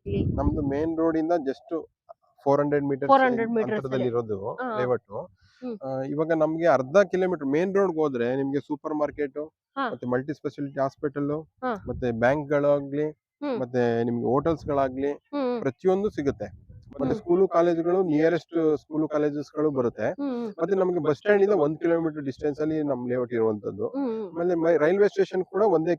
ಇಲ್ಲಿ ನಮ್ದು main road ಇಂದ ಜಸ್ಟ್ 400 ಮೀಟರ್ಸ್ 400 ಮೀಟರ್ಸ್ ಅಂತರದಲ್ಲಿ ಇರೋದು ಹಾ ಲೇಔಟ್. ಹ್ಮ್ ಇವಾಗ ನಮ್ಗೆ ಅರ್ಧ ಕಿಲೋಮೀಟರ್ ಮೇನ್ ರೋಡ್ ಹೋದ್ರೆ ನಿಮ್ಗೆ ಸೂಪರ್ ಮಾರ್ಕೆಟ್ ಹಾ ಮತ್ತೆ ಮಲ್ಟಿ ಸ್ಪೆಷಾಲಿಟಿ ಹಾಸ್ಪಿಟಲ್ ಹಾ ಮತ್ತೆ ಬ್ಯಾಂಕ್ಗಳಾಗ್ಲಿ ಹ್ಮ್ ಮತ್ತೆ ನಿಮ್ಗೆ ಹೋಟೆಲ್ಸ್ಗಳಾಗ್ಲಿ ಹ್ಮ್ ಪ್ರತಿಯೊಂದು ಸಿಗುತ್ತೆ. ಮತ್ತೆ ಹ್ಮ್ ಸ್ಕೂಲು ಕಾಲೇಜುಗಳು ನಿಯರೆಸ್ಟ್ ಸ್ಕೂಲು ಕಾಲೇಜಸ್ಗಳು ಬರುತ್ತೆ. ಹ್ಮ್ ಮತ್ತೆ ನಮಗೆ ಬಸ್ ಸ್ಟ್ಯಾಂಡ್ ಇಂದ 1 ಕಿಲೋಮೀಟರ್ ಡಿಸ್ಟೆನ್ಸ್ ಅಲ್ಲಿ ನಮ್ ಲೇಔಟ್ ಇರುವಂತದ್ದು. ಹ್ಮ್ ಆಮೇಲೆ ರೈಲ್ವೆ ಸ್ಟೇಷನ್ ಕೂಡ 1.5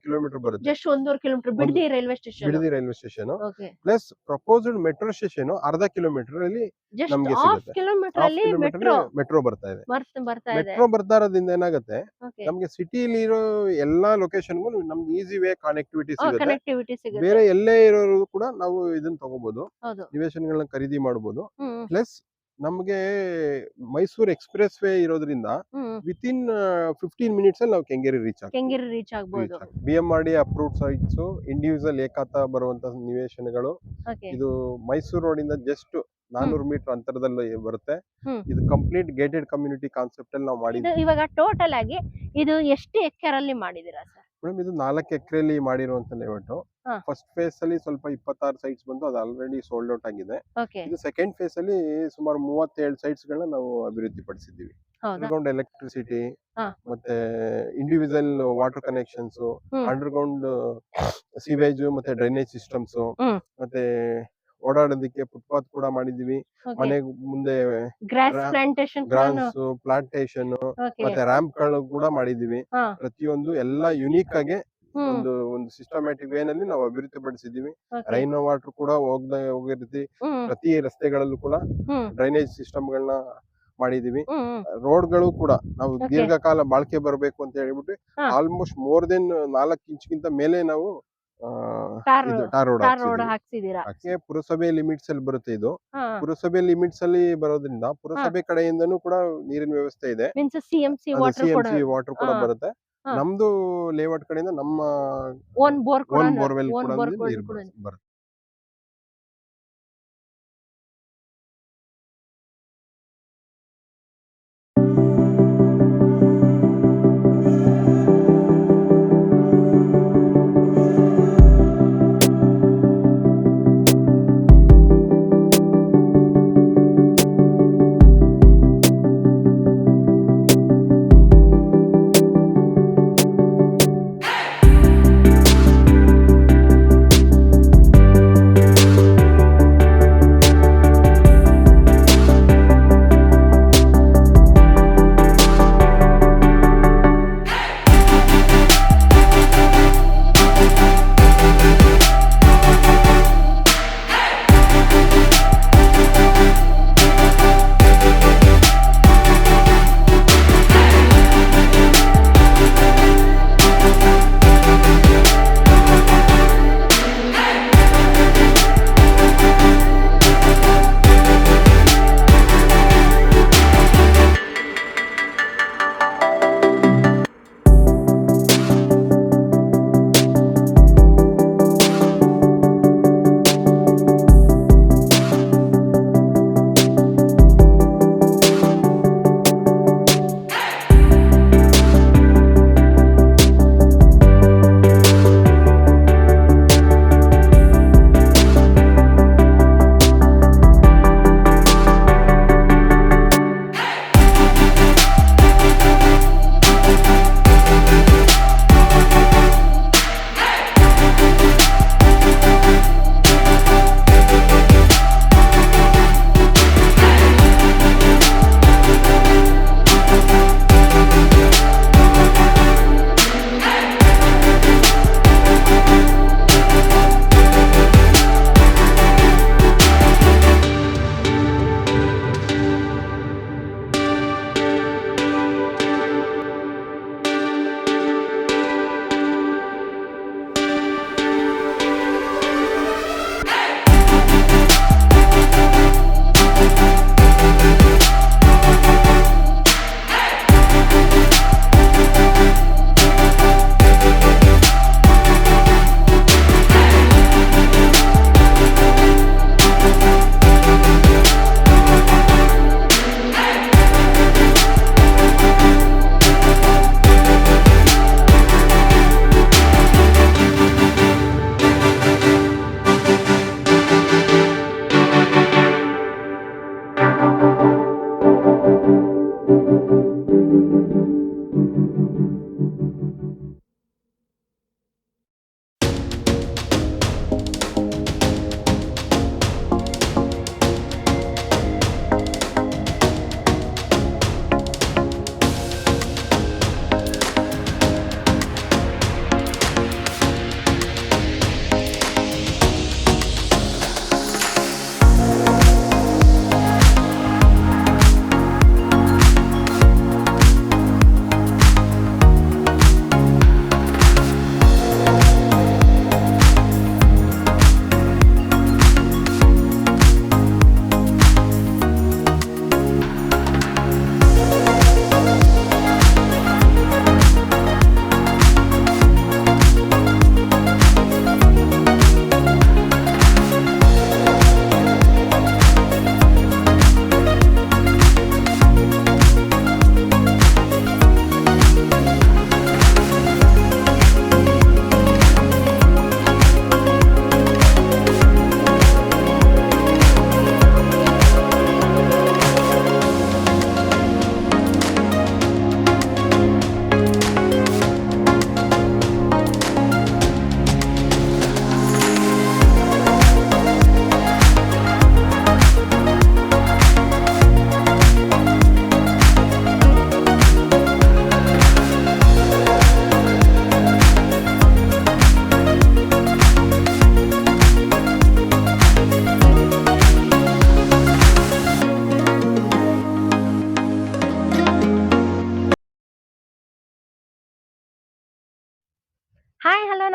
ಕಿಲೋಮೀಟರ್ ಬರುತ್ತೆ. ಜಸ್ಟ್ 1.5 ಕಿಲೋಮೀಟರ್ ಒಂದು Bidadi railway station. Bidadi railway station okay plus proposed metro station ಅರ್ಧ ಕಿಲೋಮೀಟರ್ ಅಲ್ಲಿ ಜಸ್ಟ್ ನಮ್ಗೆ ಹಾಫ್ ಸಿಗುತ್ತೆ. ಕಿಲೋಮೀಟರ್ ಹಾಫ್ ಅಲ್ಲಿ ಕಿಲೋಮೀಟರ್ ಮೆಟ್ರೋ ಮೆಟ್ರೋ ಬರ್ತಾ ಇದೆ. ಬರ್ತಾ ಇದೆ. ಮೆಟ್ರೋ ಬರ್ತಾ ಇರೋದ್ರಿಂದ ಏನಾಗುತ್ತೆ, ಓಕೆ ನಮ್ಗೆ ಸಿಟಿಲಿ ಇರೋ ಎಲ್ಲಾ ಲೊಕೇಶನ್ಗೂ ನಮ್ಗೆ ಈಸಿ ವೇ ಕನೆಕ್ಟಿವಿಟಿ ಸಿಗುತ್ತೆ. ಕನೆಕ್ಟಿವಿಟಿ ಸಿಗುತ್ತೆ. ಬೇರೆ ಎಲ್ಲೇ ಇರೋರು ಕೂಡ ನಾವು ಇದನ್ನ ತಗೋಬಹುದು, ಹೌದು ನಿವೇಶನಗಳನ್ನ ಖರೀದಿ ಮಾಡಬಹುದು. ಹ್ಮ್ ಪ್ಲಸ್ ನಮ್ಗೆ ಮೈಸೂರು ಎಕ್ಸ್ಪ್ರೆಸ್ ವೇ ಇರೋದ್ರಿಂದ ಹ್ಮ್ ವಿತಿನ್ 15 ಮಿನಿಟ್ಸ್ ಅಲ್ಲಿ ನಾವು ಕೆಂಗೇರಿ ರೀಚ್ ಆಗ್ತೀವಿ. ಕೆಂಗೇರಿ ರೀಚ್ ಆಗ್ಬೋದು. BMRD ಅಪ್ರೂವ್ಡ್ ಸೈಟ್ಸ್, ಇಂಡಿವಿಜುವಲ್ ಏಕಾತ ಬರುವಂತ ನಿವೇಶನಗಳು. ಓಕೆ ಇದು ಮೈಸೂರು ರೋಡ್ ಇಂದ ಜಸ್ಟ್ 400 ಮೀಟರ್ ಅಂತರದಲ್ಲಿ ಬರುತ್ತೆ. ಹ್ಮ್ ಇದು ಕಂಪ್ಲೀಟ್ ಗೇಟೆಡ್ ಕಮ್ಯುನಿಟಿ ಕಾನ್ಸೆಪ್ಟ್ ಅಲ್ಲಿ ನಾವು ಇದು ಮಾಡಿದ್ವಿ. ಇವಾಗ ಟೋಟಲ್ ಆಗಿ ಇದು ಎಷ್ಟು ಎಕರೆ ಅಲ್ಲಿ ಮಾಡಿದೀರಾ ಸರ್? ಮೇಡಮ್ ಇದು 4 ಎಕರೆಯಲ್ಲಿ ಮಾಡಿರುವಂತ ಲೇಔಟ್. ಹಾ. ಫಸ್ಟ್ ಫೇಸ್ ಅಲ್ಲಿ ಸ್ವಲ್ಪ 26 ಸೈಟ್ಸ್ ಬಂದು ಅದು ಆಲ್ರೆಡಿ ಸೋಲ್ಡ್ ಔಟ್ ಆಗಿದೆ. ಓಕೆ ಇದು ಸೆಕೆಂಡ್ ಫೇಸ್ ಅಲ್ಲಿ ಸುಮಾರು 37 ಸೈಟ್ಸ್ ಗಳನ್ನ ನಾವು ಅಭಿವೃದ್ಧಿ ಪಡಿಸಿದ್ದೀವಿ. ಹೌದಾ? ಅಂಡರ್ಗ್ರೌಂಡ್ ಎಲೆಕ್ಟ್ರಿಸಿಟಿ ಹಾ. ಮತ್ತೆ ಇಂಡಿವಿಜುವಲ್ ವಾಟರ್ ಕನೆಕ್ಷನ್ಸ್, ಹ್ಮ್. ಅಂಡರ್ಗ್ರೌಂಡ್ ಸಿವೇಜ್ ಮತ್ತೆ ಡ್ರೈನೇಜ್ ಸಿಸ್ಟಮ್ಸ್, ಹ್ಮ್. ಮತ್ತೆ ಓಡಾಡೋದಕ್ಕೆ ಫುಟ್ಪಾತ್ ಕೂಡ ಮಾಡಿದೀವಿ. ಓಕೆ ಮನೆ ಮುಂದೆ ಗ್ರಾಸ್ ರಾ- ಪ್ಲಾಂಟೇಶನ್ ಗ್ರಾನ್ಸ್, ಪ್ಲಾಂಟೇಶನ್ ಓಕೆ ಮತ್ತೆ ರ್ಯಾಂಪ್ ಗಳು ಕೂಡ ಮಾಡಿದೀವಿ. ಹಾ ಪ್ರತಿಯೊಂದು ಎಲ್ಲ ಯುನೀಕ್ ಆಗಿ ಹ್ಮ್ ಒಂದು ಸಿಸ್ಟಮ್ಯಾಟಿಕ್ ವೇನಲ್ಲಿ ನಾವು ಅಭಿವೃದ್ಧಿ ಪಡಿಸಿದ್ದೀವಿ. ಓಕೆ ರೈನ್ ವಾಟರ್ ಕೂಡ ಹೋಗೋ ರೀತಿ ಹ್ಮ್ ಪ್ರತಿ ರಸ್ತೆಗಳಲ್ಲೂ ಕೂಡ ಹ್ಮ್ ಡ್ರೈನೇಜ್ ಸಿಸ್ಟಮ್ಗಳನ್ನ ಮಾಡಿದೀವಿ. ಹ್ಮ್ ರೋಡ್ಗಳು ಕೂಡ ನಾವು Okay. ದೀರ್ಘಕಾಲ ಬಾಳಿಕೆ ಬರಬೇಕು ಅಂತ ಹೇಳ್ಬಿಟ್ಟು ಹಾ. ಆಲ್ಮೋಸ್ಟ್ ಮೋರ್ ದೆನ್ 4 ಇಂಚ್ಗಿಂತ ಮೇಲೆ ನಾವು tar tar road tar road ಹಾಕ್ಸಿದೀರಾ? ಪುರಸಭೆ ಲಿಮಿಟ್ಸ್ ಅಲ್ಲಿ ಬರುತ್ತೆ ಇದು. ಹಾ ಪುರಸಭೆ ಲಿಮಿಟ್ಸ್ ಅಲ್ಲಿ ಬರೋದ್ರಿಂದ ಪುರಸಭೆ ಕಡೆಯಿಂದನೂ ಕೂಡ ನೀರಿನ ವ್ಯವಸ್ಥೆ ಇದೆ. ಮೀನ್ಸ್ CMC ವಾಟರ್ ಕೂಡ CMC ವಾಟರ್ ಕೂಡ ಹಾ. ಬರುತ್ತೆ. ಹಾ. ನಮ್ದು ಲೇಔಟ್ ಕಡೆಯಿಂದ ನಮ್ಮ ಓನ್ ಬೋರ್ ಕೂಡ ಓನ್ ಬೋರ್ವೆಲ್ ಓನ್ ಕೂಡ ಬೋರ್ ನೀರು ಕೂಡ ಬರುತ್ತೆ.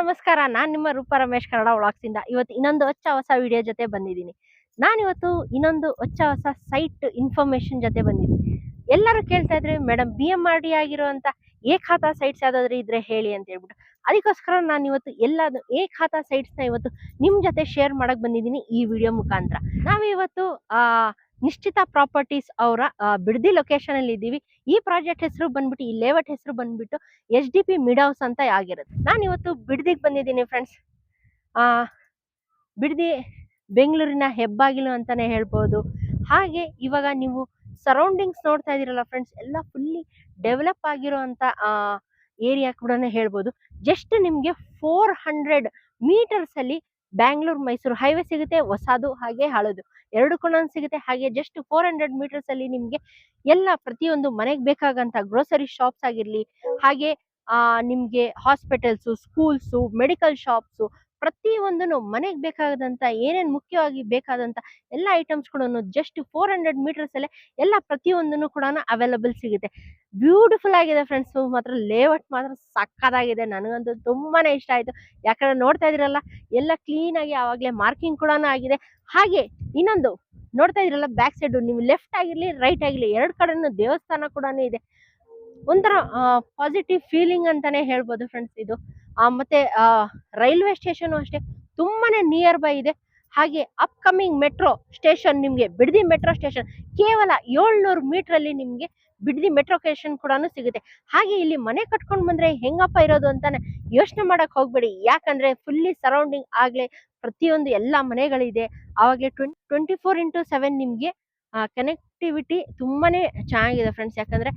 ನಮಸ್ಕಾರ. ನಾನು ನಿಮ್ಮ ರೂಪಾ ರಮೇಶ್ ಕನ್ನಡ ವ್ಲಾಗ್ಸ್ ಇಂದ ಇವತ್ತು ಇನ್ನೊಂದು ಹೊಸ ವಿಡಿಯೋ ಜೊತೆ ಬಂದಿದ್ದೀನಿ. ನಾನಿವತ್ತು ಇನ್ನೊಂದು ಹೊಸ ಸೈಟ್ ಇನ್ಫಾರ್ಮೇಶನ್ ಜೊತೆ ಬಂದಿದ್ದೀನಿ. ಎಲ್ಲರೂ ಕೇಳ್ತಾ ಇದ್ರೆ ಮೇಡಮ್ BMRD ಆಗಿರುವಂತ ಏಕಾತ ಸೈಟ್ಸ್ ಯಾವ್ದಾದ್ರು ಇದ್ರೆ ಹೇಳಿ ಅಂತ ಹೇಳ್ಬಿಟ್ಟು, ಅದಕ್ಕೋಸ್ಕರ ನಾನು ಇವತ್ತು ಎಲ್ಲಾದು ಏಕಾತ ಸೈಟ್ಸ್ ನ ಇವತ್ತು ನಿಮ್ ಜೊತೆ ಶೇರ್ ಮಾಡಕ್ ಬಂದಿದ್ದೀನಿ ಈ ವಿಡಿಯೋ ಮುಖಾಂತರ. ನಾವಿವತ್ತು ನಿಶ್ಚಿತ ಪ್ರಾಪರ್ಟೀಸ್ ಅವರ ಬಿಡದಿ ಲೊಕೇಶನ್ ಅಲ್ಲಿ ಇದ್ದೀವಿ. ಈ ಪ್ರಾಜೆಕ್ಟ್ ಹೆಸರು ಬಂದ್ಬಿಟ್ಟು, ಈ ಲೇಔಟ್ ಹೆಸರು ಬಂದ್ಬಿಟ್ಟು SDP ಮಿಡ್ ಹೌಸ್ ಅಂತ ಆಗಿರುತ್ತೆ. ನಾನು ಇವತ್ತು ಬಿಡದಿಗೆ ಬಂದಿದ್ದೀನಿ ಫ್ರೆಂಡ್ಸ್. ಬಿಡದಿ ಬೆಂಗಳೂರಿನ ಹೆಬ್ಬಾಗಿಲು ಅಂತಾನೆ ಹೇಳ್ಬೋದು. ಹಾಗೆ ಇವಾಗ ನೀವು ಸರೌಂಡಿಂಗ್ಸ್ ನೋಡ್ತಾ ಇದೀರಲ್ಲ ಫ್ರೆಂಡ್ಸ್, ಎಲ್ಲ ಫುಲ್ಲಿ ಡೆವಲಪ್ ಆಗಿರುವಂತ ಏರಿಯಾ ಕೂಡ ಹೇಳ್ಬೋದು. ಜಸ್ಟ್ ನಿಮ್ಗೆ 400 ಮೀಟರ್ಸ್ ಅಲ್ಲಿ ಬ್ಯಾಂಗ್ಳೂರ್ ಮೈಸೂರು ಹೈವೇ ಸಿಗುತ್ತೆ, ಹೊಸದು ಹಾಗೆ ಹಳದು ಎರಡು ಕೂಡ ಸಿಗುತ್ತೆ. ಹಾಗೆ ಜಸ್ಟ್ 400 ಮೀಟರ್ಸ್ ಅಲ್ಲಿ ನಿಮ್ಗೆ ಎಲ್ಲ ಪ್ರತಿಯೊಂದು ಮನೆಗೆ ಬೇಕಾಗಂತ ಗ್ರೋಸರಿ ಶಾಪ್ಸ್ ಆಗಿರ್ಲಿ, ಹಾಗೆ ನಿಮ್ಗೆ ಹಾಸ್ಪಿಟಲ್ಸು, ಸ್ಕೂಲ್ಸು, ಮೆಡಿಕಲ್ ಶಾಪ್ಸು, ಪ್ರತಿಯೊಂದನ್ನು ಮನೆಗೆ ಬೇಕಾದಂತ ಏನೇನು ಮುಖ್ಯವಾಗಿ ಬೇಕಾದಂತ ಎಲ್ಲ ಐಟಮ್ಸ್ ಕೂಡ ಜಸ್ಟ್ 400 ಮೀಟರ್ಸ್ ಅಲ್ಲೇ ಎಲ್ಲ ಪ್ರತಿಯೊಂದನ್ನು ಕೂಡ ಅವೈಲಬಲ್ ಸಿಗುತ್ತೆ. ಬ್ಯೂಟಿಫುಲ್ ಆಗಿದೆ ಫ್ರೆಂಡ್ಸ್. ಮಾತ್ರ ಲೇಔಟ್ ಮಾತ್ರ ಸಕ್ಕತ್ತಾಗಿದೆ. ನನಗಂತೂ ತುಂಬಾನೇ ಇಷ್ಟ ಆಯ್ತು. ಯಾಕಂದ್ರೆ ನೋಡ್ತಾ ಇದ್ರಲ್ಲ, ಎಲ್ಲ ಕ್ಲೀನ್ ಆಗಿ ಆವಾಗಲೇ ಮಾರ್ಕಿಂಗ್ ಕೂಡ ಆಗಿದೆ. ಹಾಗೆ ಇನ್ನೊಂದು ನೋಡ್ತಾ ಇದ್ರಲ್ಲ, ಬ್ಯಾಕ್ ಸೈಡ್ ನೀವು ಲೆಫ್ಟ್ ಆಗಿರ್ಲಿ ರೈಟ್ ಆಗಿರ್ಲಿ ಎರಡು ಕಡೆನೂ ದೇವಸ್ಥಾನ ಕೂಡ ಇದೆ. ಒಂಥರ ಪಾಸಿಟಿವ್ ಫೀಲಿಂಗ್ ಅಂತಾನೆ ಹೇಳ್ಬೋದು ಫ್ರೆಂಡ್ಸ್ ಇದು. ಮತ್ತೆ ರೈಲ್ವೆ ಸ್ಟೇಷನ್ ಅಷ್ಟೇ ತುಂಬಾನೇ ನಿಯರ್ ಬೈ ಇದೆ. ಹಾಗೆ ಅಪ್ಕಮಿಂಗ್ ಮೆಟ್ರೋ ಸ್ಟೇಷನ್ ನಿಮ್ಗೆ ಬಿಡದಿ ಮೆಟ್ರೋ ಸ್ಟೇಷನ್ ಕೇವಲ 700 ಮೀಟರ್ ಅಲ್ಲಿ ನಿಮ್ಗೆ ಬಿಡದಿ ಮೆಟ್ರೋ ಸ್ಟೇಷನ್ ಕೂಡ ಸಿಗುತ್ತೆ. ಹಾಗೆ ಇಲ್ಲಿ ಮನೆ ಕಟ್ಕೊಂಡ್ ಬಂದ್ರೆ ಹೆಂಗಪ್ಪ ಇರೋದು ಅಂತಾನೆ ಯೋಚನೆ ಮಾಡಕ್ ಹೋಗ್ಬೇಡಿ. ಯಾಕಂದ್ರೆ ಫುಲ್ಲಿ ಸರೌಂಡಿಂಗ್ ಆಗ್ಲೇ ಪ್ರತಿಯೊಂದು ಎಲ್ಲಾ ಮನೆಗಳಿದೆ. ಅವಾಗ್ಲೇ 24x7 ನಿಮ್ಗೆ ಕನೆಕ್ಟಿವಿಟಿ ತುಂಬಾನೇ ಚೆನ್ನಾಗಿದೆ ಫ್ರೆಂಡ್ಸ್. ಯಾಕಂದ್ರೆ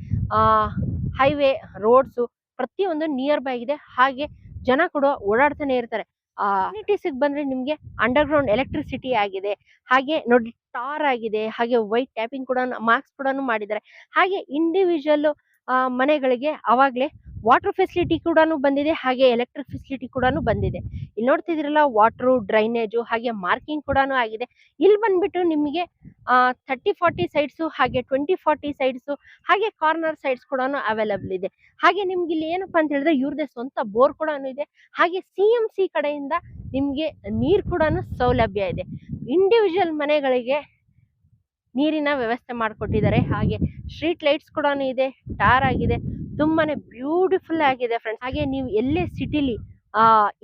ಹೈವೇ, ರೋಡ್ಸು ಪ್ರತಿಯೊಂದು ನಿಯರ್ ಬೈ ಇದೆ. ಹಾಗೆ ಜನ ಕೂಡ ಓಡಾಡ್ತಾನೆ ಇರ್ತಾರೆ. ಅಮ್ಯುನಿಟೀಸಿಗೆ ಬಂದ್ರೆ ನಿಮ್ಗೆ ಅಂಡರ್ ಗ್ರೌಂಡ್ ಎಲೆಕ್ಟ್ರಿಸಿಟಿ ಆಗಿದೆ. ಹಾಗೆ ನೋಡಿ ಟಾರ್ ಆಗಿದೆ. ಹಾಗೆ ವೈಟ್ ಟ್ಯಾಪಿಂಗ್ ಕೂಡ ಮಾರ್ಕ್ಸ್ ಕೂಡ ಮಾಡಿದ್ದಾರೆ. ಹಾಗೆ ಇಂಡಿವಿಜುವಲ್ ಮನೆಗಳಿಗೆ ಅವಾಗ್ಲೇ ವಾಟರ್ ಫೆಸಿಲಿಟಿ ಕೂಡ ಬಂದಿದೆ. ಹಾಗೆ ಎಲೆಕ್ಟ್ರಿಕ್ ಫೆಸಿಲಿಟಿ ಕೂಡ ಬಂದಿದೆ. ಇಲ್ಲಿ ನೋಡ್ತಿದ್ರಲ್ಲ, ವಾಟರ್, ಡ್ರೈನೇಜು, ಹಾಗೆ ಮಾರ್ಕಿಂಗ್ ಕೂಡ ಆಗಿದೆ. ಇಲ್ಲಿ ಬಂದ್ಬಿಟ್ಟು ನಿಮಗೆ 30-40 ಸೈಡ್ಸು, ಹಾಗೆ 20-40 ಸೈಡ್ಸು, ಹಾಗೆ ಕಾರ್ನರ್ ಸೈಡ್ಸ್ ಕೂಡ ಅವೈಲಬಲ್ ಇದೆ. ಹಾಗೆ ನಿಮ್ಗೆ ಇಲ್ಲಿ ಏನಪ್ಪಾ ಅಂತ ಹೇಳಿದ್ರೆ ಇವ್ರದೇ ಸ್ವಂತ ಬೋರ್ ಕೂಡ ಇದೆ. ಹಾಗೆ CMC ಕಡೆಯಿಂದ ನಿಮ್ಗೆ ನೀರು ಕೂಡ ಸೌಲಭ್ಯ ಇದೆ. ಇಂಡಿವಿಜುವಲ್ ಮನೆಗಳಿಗೆ ನೀರಿನ ವ್ಯವಸ್ಥೆ ಮಾಡಿಕೊಟ್ಟಿದ್ದಾರೆ. ಹಾಗೆ ಸ್ಟ್ರೀಟ್ ಲೈಟ್ಸ್ ಕೂಡ ಇದೆ, ಟಾರ್ ಆಗಿದೆ, ತುಂಬಾನೇ ಬ್ಯೂಟಿಫುಲ್ ಆಗಿದೆ ಫ್ರೆಂಡ್ಸ್. ಹಾಗೆ ನೀವು ಎಲ್ಲೇ ಸಿಟಿಲಿ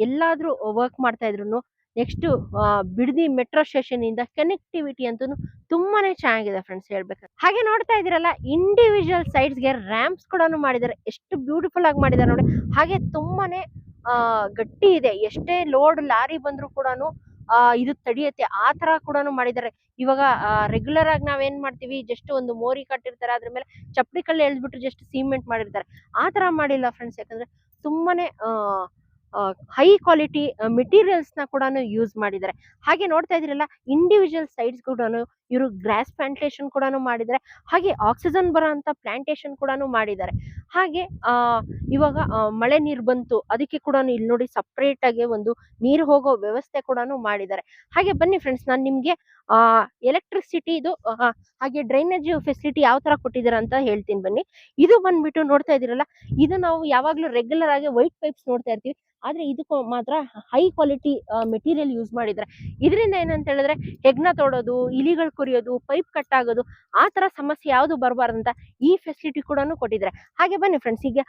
ಎಲ್ಲಾದ್ರೂ ವರ್ಕ್ ಮಾಡ್ತಾ ಇದ್ರು ನೆಕ್ಸ್ಟ್ ಬಿಡದಿ ಮೆಟ್ರೋ ಸ್ಟೇಷನ್ ಇಂದ ಕನೆಕ್ಟಿವಿಟಿ ಅಂತೂ ತುಂಬಾನೇ ಚೆನ್ನಾಗಿದೆ ಫ್ರೆಂಡ್ಸ್ ಹೇಳ್ಬೇಕು. ಹಾಗೆ ನೋಡ್ತಾ ಇದೀರಲ್ಲ, ಇಂಡಿವಿಜುವಲ್ ಸೈಡ್ಸ್ಗೆ ರ್ಯಾಂಪ್ಸ್ ಕೂಡ ಮಾಡಿದ್ದಾರೆ. ಎಷ್ಟು ಬ್ಯೂಟಿಫುಲ್ ಆಗಿ ಮಾಡಿದ್ದಾರೆ ನೋಡಿ. ಹಾಗೆ ತುಂಬಾನೇ ಗಟ್ಟಿ ಇದೆ. ಎಷ್ಟೇ ಲೋಡ್ ಲಾರಿ ಬಂದ್ರು ಕೂಡ ಇದು ತಡಿಯತ್ತೆ ಆ ತರ ಕೂಡ ಮಾಡಿದ್ದಾರೆ. ಇವಾಗ ರೆಗ್ಯುಲರ್ ಆಗಿ ನಾವೇನ್ ಮಾಡ್ತೀವಿ, ಜಸ್ಟ್ ಒಂದು ಮೋರಿ ಕಟ್ಟಿರ್ತಾರೆ, ಅದ್ರ ಮೇಲೆ ಚಪ್ಪಡಿ ಕಲ್ಲು ಎಳ್ದ್ಬಿಟ್ಟು ಜಸ್ಟ್ ಸಿಮೆಂಟ್ ಮಾಡಿರ್ತಾರೆ. ಆ ತರ ಮಾಡಿಲ್ಲ ಫ್ರೆಂಡ್ಸ್. ಯಾಕಂದ್ರೆ ತುಂಬಾನೇ ಹೈ ಕ್ವಾಲಿಟಿ ಮೆಟೀರಿಯಲ್ಸ್ ನ ಕೂಡ ಯೂಸ್ ಮಾಡಿದ್ದಾರೆ. ಹಾಗೆ ನೋಡ್ತಾ ಇದ್ರಲ್ಲ, ಇಂಡಿವಿಜುವಲ್ ಸೈಡ್ಸ್ ಕೂಡ ಇವರು ಗ್ರಾಸ್ ಪ್ಲಾಂಟೇಶನ್ ಕೂಡ ಮಾಡಿದ್ದಾರೆ. ಹಾಗೆ ಆಕ್ಸಿಜನ್ ಬರೋ ಅಂತ ಪ್ಲಾಂಟೇಶನ್ ಕೂಡ ಮಾಡಿದ್ದಾರೆ. ಹಾಗೆ ಇವಾಗ ಮಳೆ ನೀರು ಬಂತು, ಅದಕ್ಕೆ ಕೂಡ ಇಲ್ಲಿ ನೋಡಿ ಸಪ್ರೇಟ್ ಆಗಿ ಒಂದು ನೀರು ಹೋಗೋ ವ್ಯವಸ್ಥೆ ಕೂಡ ಮಾಡಿದ್ದಾರೆ. ಹಾಗೆ ಬನ್ನಿ ಫ್ರೆಂಡ್ಸ್, ನಾನು ನಿಮ್ಗೆ ಎಲೆಕ್ಟ್ರಿಸಿಟಿ ಇದು ಹಾಗೆ ಡ್ರೈನೇಜ್ ಫೆಸಿಲಿಟಿ ಯಾವ ತರ ಕೊಟ್ಟಿದ್ದಾರೆ ಅಂತ ಹೇಳ್ತೀನಿ ಬನ್ನಿ. ಇದು ಬಂದ್ಬಿಟ್ಟು ನೋಡ್ತಾ ಇದೀರಲ್ಲ, ಇದು ನಾವು ಯಾವಾಗ್ಲೂ ರೆಗ್ಯುಲರ್ ಆಗಿ ವೈಟ್ ಪೈಪ್ಸ್ ನೋಡ್ತಾ ಇರ್ತೀವಿ. ಆದ್ರೆ ಇದಕ್ಕೂ ಮಾತ್ರ ಹೈ ಕ್ವಾಲಿಟಿ ಮೆಟೀರಿಯಲ್ ಯೂಸ್ ಮಾಡಿದ್ದಾರೆ. ಇದರಿಂದ ಏನಂತ ಹೇಳಿದ್ರೆ ಹೆಗ್ನ ತೋಡೋದು, ಇಲಿಗಳು ಕುರಿಯೋದು, ಪೈಪ್ ಕಟ್ ಆಗೋದು ಆ ತರ ಸಮಸ್ಯೆ ಯಾವುದು ಬರಬಾರ್ದಂತ ಈ ಫೆಸಿಲಿಟಿ ಕೂಡ ಕೊಟ್ಟಿದ್ದಾರೆ. ಹಾಗೆ ಬನ್ನಿ ಫ್ರೆಂಡ್ಸ್, ಈಗ